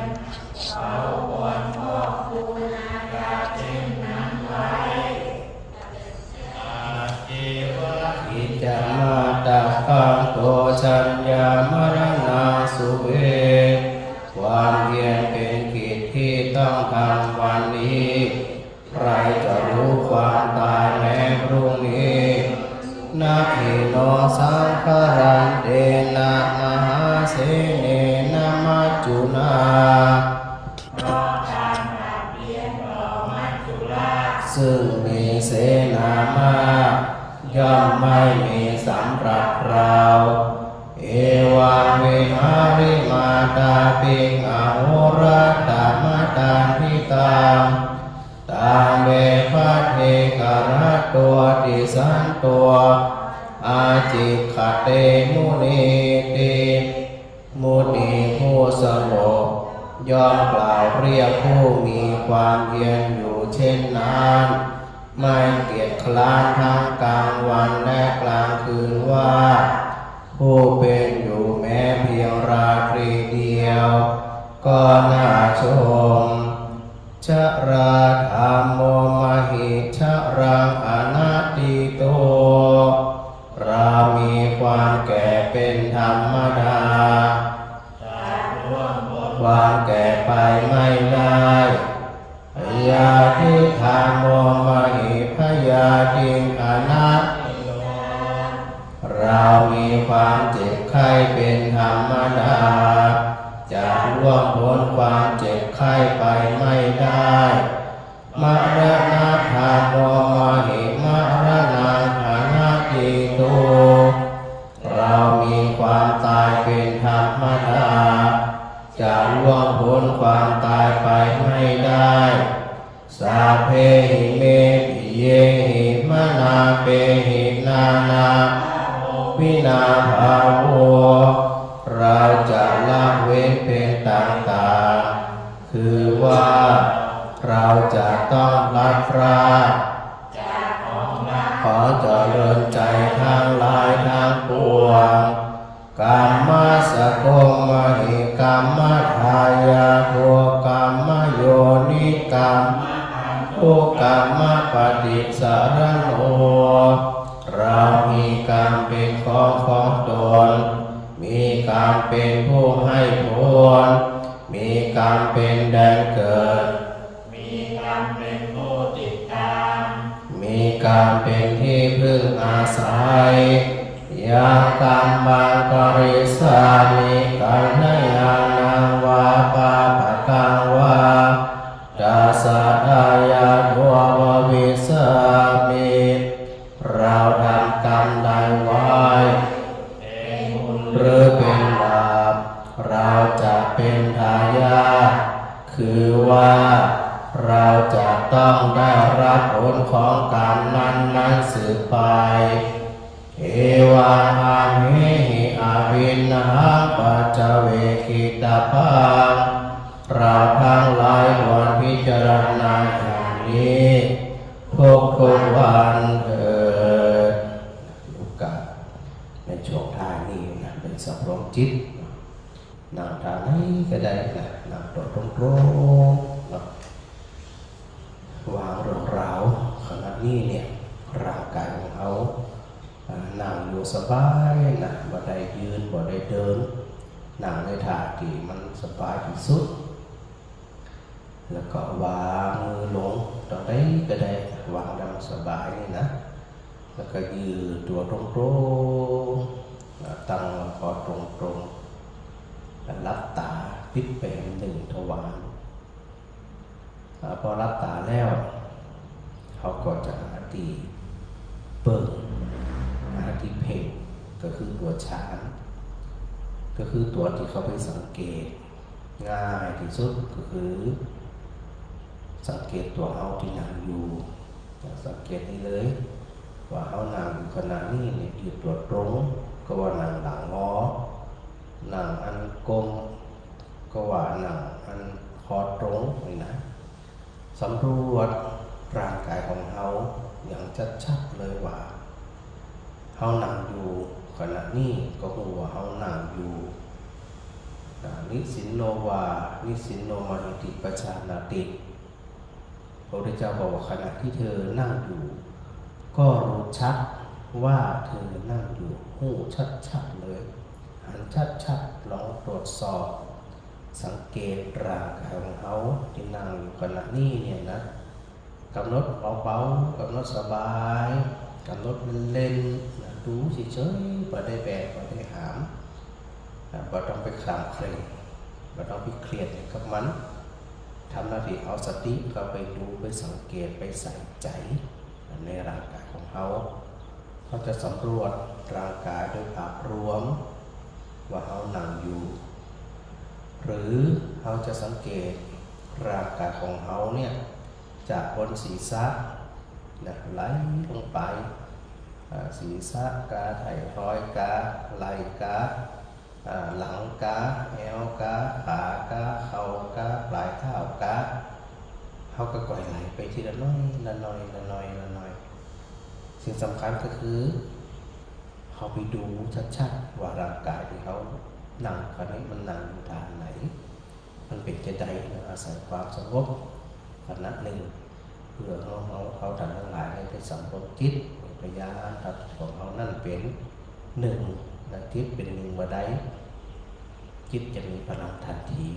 เขาควรพอกคูณาการเช่นนั้นไว้อาทิวะอิจามาตาคังโตชัญญามรณาสุเวความเพียรเป็นกิจที่ต้องทำวันนี้ใครจะรู้ความตายแม้พรุ่งนี้นาคิโนสังขารันเดนะมหาเสเนนะมัจจุนาเพราะการบาปเบียนต่อมัจจุราชซึ่งมีเสนามากย่อมไม่มีสำหรับเราเอวังเวหาริมาตาปิงอโหรัตตมตาพิตามตามเบพัทเทกรัตตัวติสันตัวอาจิขเตมุนีติมุนีผู้สงบย่อมกล่าวเรียกผู้มีความเพียรอยู่เช่นนั้นไม่เกียจคร้านทั้งกลางวันและกลางคืนว่าผู้เป็นอยู่แม้เพียงราตรีเดียวก็น่าชมชราธรรมโมมหิชรังอนัตติโตเรามีความแก่เป็นธรรมดาความแก่ไปไม่ได้พยาธิธรรมโมมหิพยาธิอนัตติโตเรามีความเจ็บไข้เป็นธรรมดาจะล่วงพ้นความเจ็บไข้ไปไม่ได้มรณะธรรมโมมหิมรณะอนัตติโตเรามีความตายเป็นธรรมดาจะล่วงพ้นความตายไปไม่ได้สัพเพหิเมปิเยหิมนาเปหินานาวินาภาโวเราจะละเว้นเป็นต่างๆคือว่าเราจะต้องละพรากขอเจริญใจทั้งหลายทั้งปวงกรรมสโกมหิกรรมทายาโทกรรมโยนิกรรมทุกกรรมปฏิสารโนเรามีกรรมเป็นของตนมีกรรมเป็นผู้ให้ผลมีกรรมเป็นแดนเกิดมีกรรมเป็นผู้ติดตามมีกรรมเป็นที่พึ่งอาศัยยังกรรมังกริสามิกัณยานังวาปาปะกังวาดัสสะทายาทัวววิสามิเราทำกรรมใดไว้หรือเป็นบาปเราจะเป็นทายาทคือว่า เราจะต้องได้รับผลของกรรมนั้นสืบไปเอวาอามิหิอาวินนาปัจจเวกิตาปังเราทั้งหลายควรพิจารณาอย่างนี้ทุกวันเถิดโอกาสในช่วงท้ายนี้นะเป็นสำรวมจิตนั่งทางไหนก็ได้นะนั่งตัวตรงๆนะวางเรื่องราวขณะนี้เนี่ยร่างกายของเขานั่งอยู่สบายนะบ่ได้ยืนบ่ได้เดินนั่งในท่าที่มันสบายที่สุดแล้วก็วางมือลงตรงไหนก็ได้วางดังสบายนี่นะแล้วก็ยืดตัวตรงๆตั้งคอตรงๆรับตาปิดเป็นหนึ่งทวารพอรับตาแล้วเขาก็จะหาที่เปิดหาที่เพ่งก็คือตัวฌานก็คือตัวที่เขาไปสังเกตง่ายที่สุดก็คือสังเกตตัวเขาที่นั่งอยู่สังเกตนี้เลยว่าเขานั่งอยู่ขณะนี้เนี่ยอยู่ตัวตรงก็ว่านั่งหลังงอนั่งอันกลมก็ว่านั่งอันคอตรงนี่นะสำรวจร่างกายของเขาอย่างชัดๆเลยว่าเขานั่งอยู่ขณะนี้ก็คือว่าเขานั่งอยู่นิสินโนวานิสินโนมานิติปชานาติพระพุทธเจ้าบอกว่าขณะที่เธอนั่งอยู่ก็รู้ชัดว่าเธอนั่งอยู่หูชัดๆเลยหันชัดๆลองตรวจสอบสังเกตร่างกายของเขาที่นั่งอยู่ขณะนี้เนี่ยนะกำหนดเบาๆกำหนดสบายกำหนดเล่นๆนะดูเฉยๆบ่ได้แบกบ่ได้หามบ่ต้องไปคลางเคร่งบ่ต้องไปเครียดกับมันทำหน้าที่เอาสติเข้าไปดูไปสังเกตไปใส่ใจในร่างกายของเขาเขาจะสำรวจร่างกายโดยภาพรวมว่าเขานั่งอยู่หรือเขาจะสังเกตร่างกายของเขาเนี่ยจากบนศีรษะไหลลงไปศีรษะกาไถ่ทอยกาไหล่กาหลังกาเอวกาขากาเข่ากาปลายเท้ากาเขาก็ก่อยไหลไปทีละน้อยละน้อยละน้อยละน้อยสิ่งสำคัญก็คือเขาไปดูชัดๆว่าร่างกายที่เขานั่งขณะนี้มันนั่งอยู่ทางไหนมันเป็นจะใดอาศัยความสงบขณะหนึ่งเพื่อเขาทำทั้งหลายให้ได้สัมผัสจิตพยายามทำของเขานั่นเป็นหนึ่งนะจิตเป็นหนึ่งมาได้จิตจะมีพลังทันที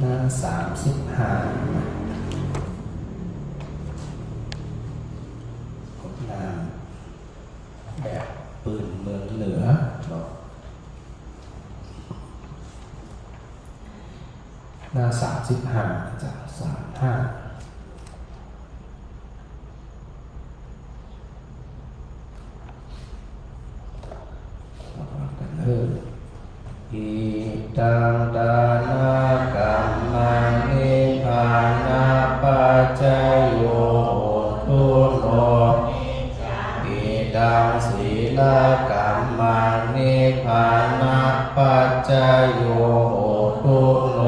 หน้า35ผลงานแบบปืนเมืองเหนือเนาะหน้า35จาก35กันเลยอิตังดานากัมมังนิพพานาปัจจโยโหตุโนอิตังศีลกัมมังนิพพานาปัจจโยโหตุโน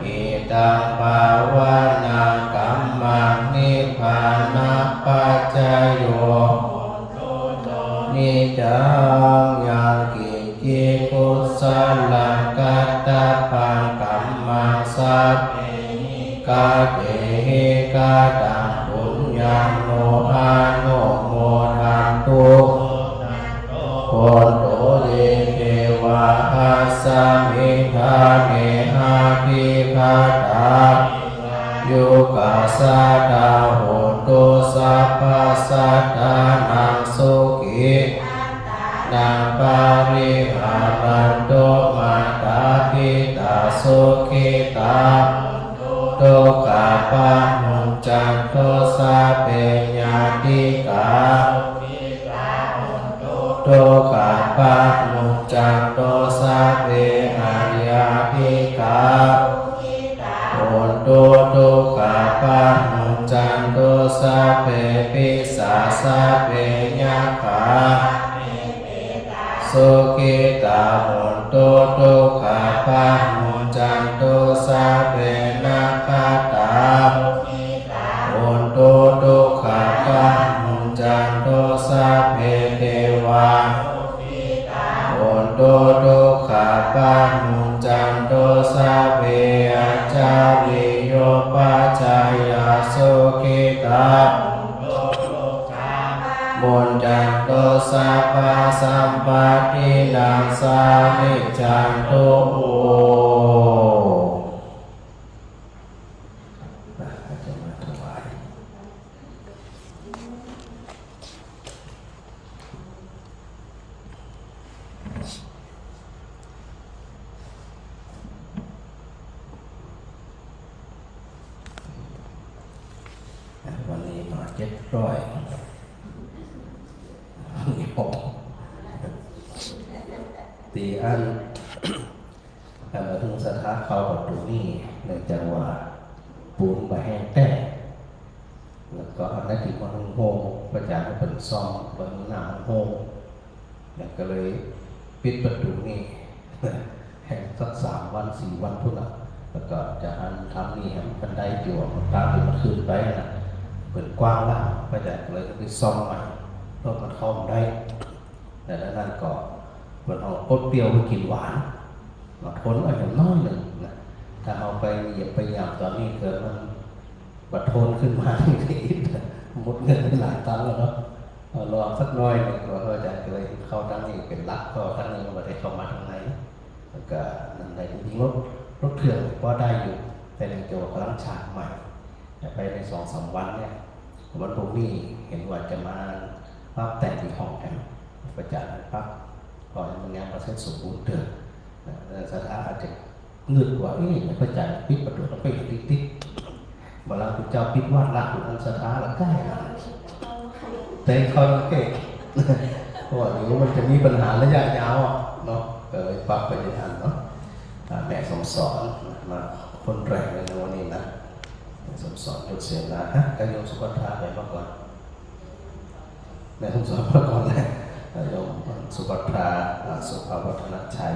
อิตังภาวนากัมมังนิพพานาปัจจโยนิจังยังกิจจิกุศลกัตตะปังกัมมังสัพเพหิกาเตหิกาตังปุญญังโนอาโนโมทันตุโพโตเยเทวะหัสสมิทาเนหะทิคาตาโยกัสสะตาโหตุสัพพะสัตตานังสุขินังปาริหารันโตมาตาปิตาสุขิตาโตกาปะมุจจันโตสะเปญาติกาโตกาปะมุจจันโตสะเปอริยติกาโอนโตโตกาปะมุจจันโตสะเปปิสาสะเปญาคาสุขิตาโหนโตโตคาปะมุจจันโตสะเปนะคาตาโหนโตโตคาปะมุจจันโตสะเปเทวาโหนโตโตคาปะมุจจันโตสะเปอาจาริโยปัจจายาสุขิตาบุญจันโตสัพพะสัมปตินังสามิจันโตโอจะมาถวายวันนี้มา700ตีอันแต่มาถึงสถานเขาประตูนี่ในจังหวะปูนมาแห้งแต้แล้วก็อันนั้นที่มาห้องโฮงประจานเป็นซองเบิ้งหน้าห้องแล้วก็เลยปิดประตูนี่แห้งสัก3 วัน 4 วันพุ่นละแล้วก็จะอันทำนี่ให้มันได้อยู่ตามที่มันขึ้นไปนะเปิดกว้างแล้วประจานเลยก็ไปซ่อมใหม่รถมันเข้าได้แต่แล้วนั่นก็มันเอาอดเปรี้ยวไปกินหวานมาทนเอาอย่างน้อยหนึ่งนะถ้าเอาไปเหยียบไปหยาบตอนนี้เกิดมันบัดทนขึ้นมาที่หมดเงินไปหลายตังค์แล้วเนาะรอสักน้อยหนึ่งว่าอาจารย์เลยเข้าทั้งนี้เป็นลักก็ทั้งนี้มันได้เข้ามาทางไหนแล้วก็นั่นในจริงๆรถเครื่องก็ได้อยู่แต่ในโจกำลังฉากใหม่ไปใน2-3 วันเนี่ยวันพรุ่งนี้เห็นว่าจะมาภาพแต่งที่ห้องกันประจานปั๊บก่อนมันงานประเสริฐสมบูรณ์เดิมสถานอาจจะเงือกว่าประจานปิดประตูแล้วไปติ๊กเวลาคุณเจ้าปิดวัดละคุณอันสถานละใกล้แต่เขาเก่งเพราะว่าเดี๋ยวมันจะมีปัญหาระยะยาวเนาะก็เลยปรับไปในทางเนาะแม่สมสอนมาคนแรกในวันนี้นะสมสอนยศเสียนะฮะกายโยมสุภาพไปมาก่อนแม่สมสอนมาก่อนเลยโยมสุภัทราสุภาวัฒนชัย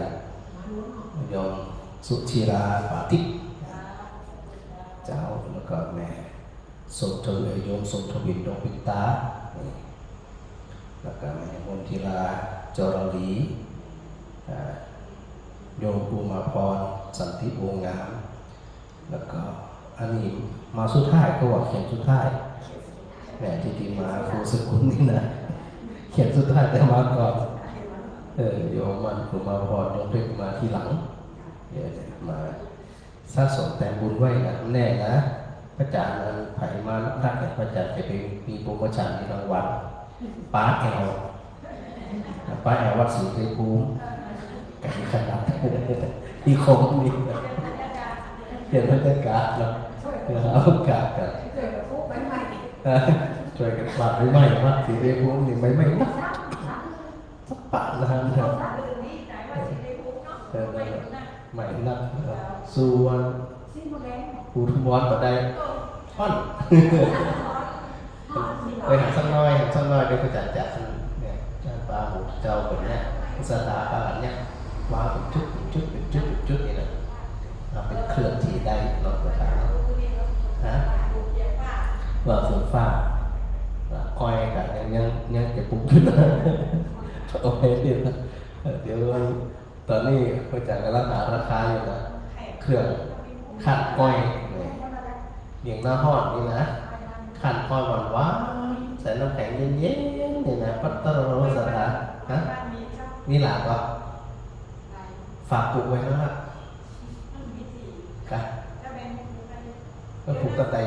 โยมสุธีราปาติเจ้าแล้วก็แม่สมทวีโยมสมทวินดวงปิตาแล้วก็แม่มนทิราจรลีโยมภูมิพรสันติวงศ์งามแล้วก็อันนี้มาสุดท้ายก็ว่าเขียนสุดท้ายแม่ที่มาครูสกุลนี่นะเขียนสุดท้ายแต่มาก่อนโยมมันภูมิพรโยมเพิ่งมาทีหลังมา สะสมแต่บุญไว้นะแน่นะพระอาจารย์นั้นไผ่มาทักเนี่ยพระอาจารย์จะไปมีโปรโมชั่นในรางวัลป้าแอลวัดศรีชัยภูมิกันขนาดที่คงมีเปลี่ยนบรรยากาศเนาะเอาโอกาสกันช่วยกันปาดไม่วัดศรีชัยภูมินี่ไม่นะสักปะนะครับใหม่นักส่วนปูทุมวันก็ได้ท่อนไปหาสักน้อยเดี๋ยวก็จัดเนี่ยปลาหมูเจ้าแบบเนี้ยสตาร์ปลาแบบเนี้ยวางเป็นชุดนี่นะเป็นเครื่องที่ได้ลดราคาฮะว่าฝนฟ้าอ้อยกับยังจะปลูกขึ้นโอเคเดี๋ยวตอนนี้พระอาจารย์กำลังหาราคาอยู่นะเครื่องขัดอ้อยอย่างหน้าห้อนนี่นะขัดอ้อยหวานใส่น้ำแข็งเย็นๆนี่นะพัตเตอร์โรสนะฮะนี่หลาก็ฝากปลูกไว้นะครับกันก็ปลูกกระต่าย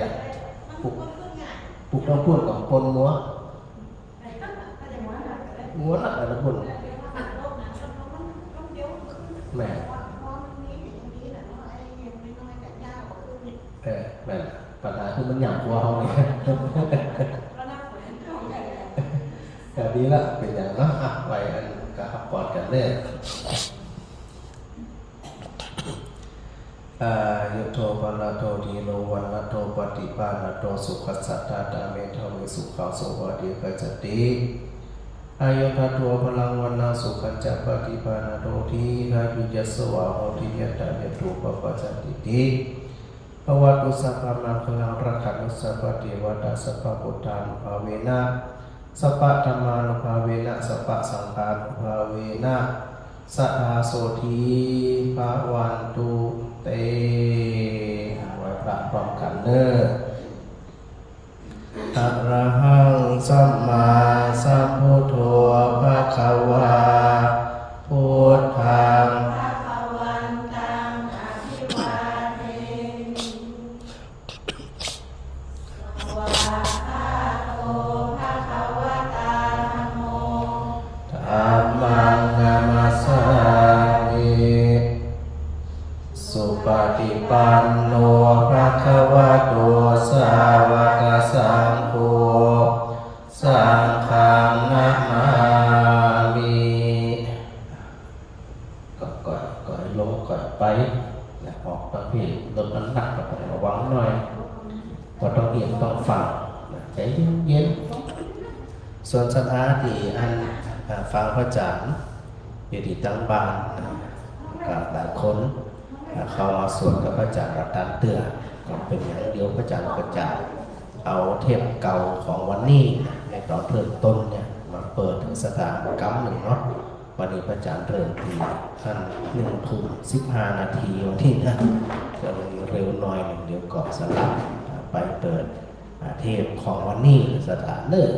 ปลูกต้องพูดกับปนมัวหนักอะไรบุญแม่แม่ปัญหาคือมันหยาบกว่าเขาเนี่ยแบบนี้ละเป็นอย่างนั้นไปอันกับปอดกันเลยยุโทโธปันโตดีโลวันโตปฏิปานโตสุขสัตตาตาเมธามิสุขาโสวะดีกัจจติอายุทัตโตพลังวันนาสุขันจะปฏิปานโตทีรายุจัสสวะโหติยตายตุปปัจจติติภวัตุสัพพะมังคลังรักขันสัพพะเทวตาสัพพะพุทธานุภาเวนะสัพพะธัมมานุภาเวนะสัพพะสังฆานุภาเวนะสัทธาโสธีภะวันตุเตไว้พระพร้อมกันเนออะระหังสัมมาสัมพุทโธภะคะวาพุทธังปฏิปันโนภะคะวะโตสาวกสังโฆสังฆังนะมามิก่อยลงก่อยไปออกประเภทลดน้ำหนักต้องระวังหน่อยพอต้องเรียนต้องฟังใจเย็นๆส่วนสถานที่อันฟังพระอาจารย์อยู่ที่ตั้งบ้านกับหลายคนเข้ามาสวดกับพระอาจารย์รัตนเตือก็เป็นอย่างเดียวพระอาจารย์ก็จะเอาเทปเก่าของวันนี้ในตอนเริ่มต้นเนี่ยมาเปิดถึงสถานกรรมหนึ่งเนาะวันนี้พระอาจารย์เริ่มที่ท่าน1:15 นาทีวันที่นะจะเร็วหน่อยหนึ่งเดี๋ยวก็สลับไปเปิดเทปของวันนี้สถานเลิก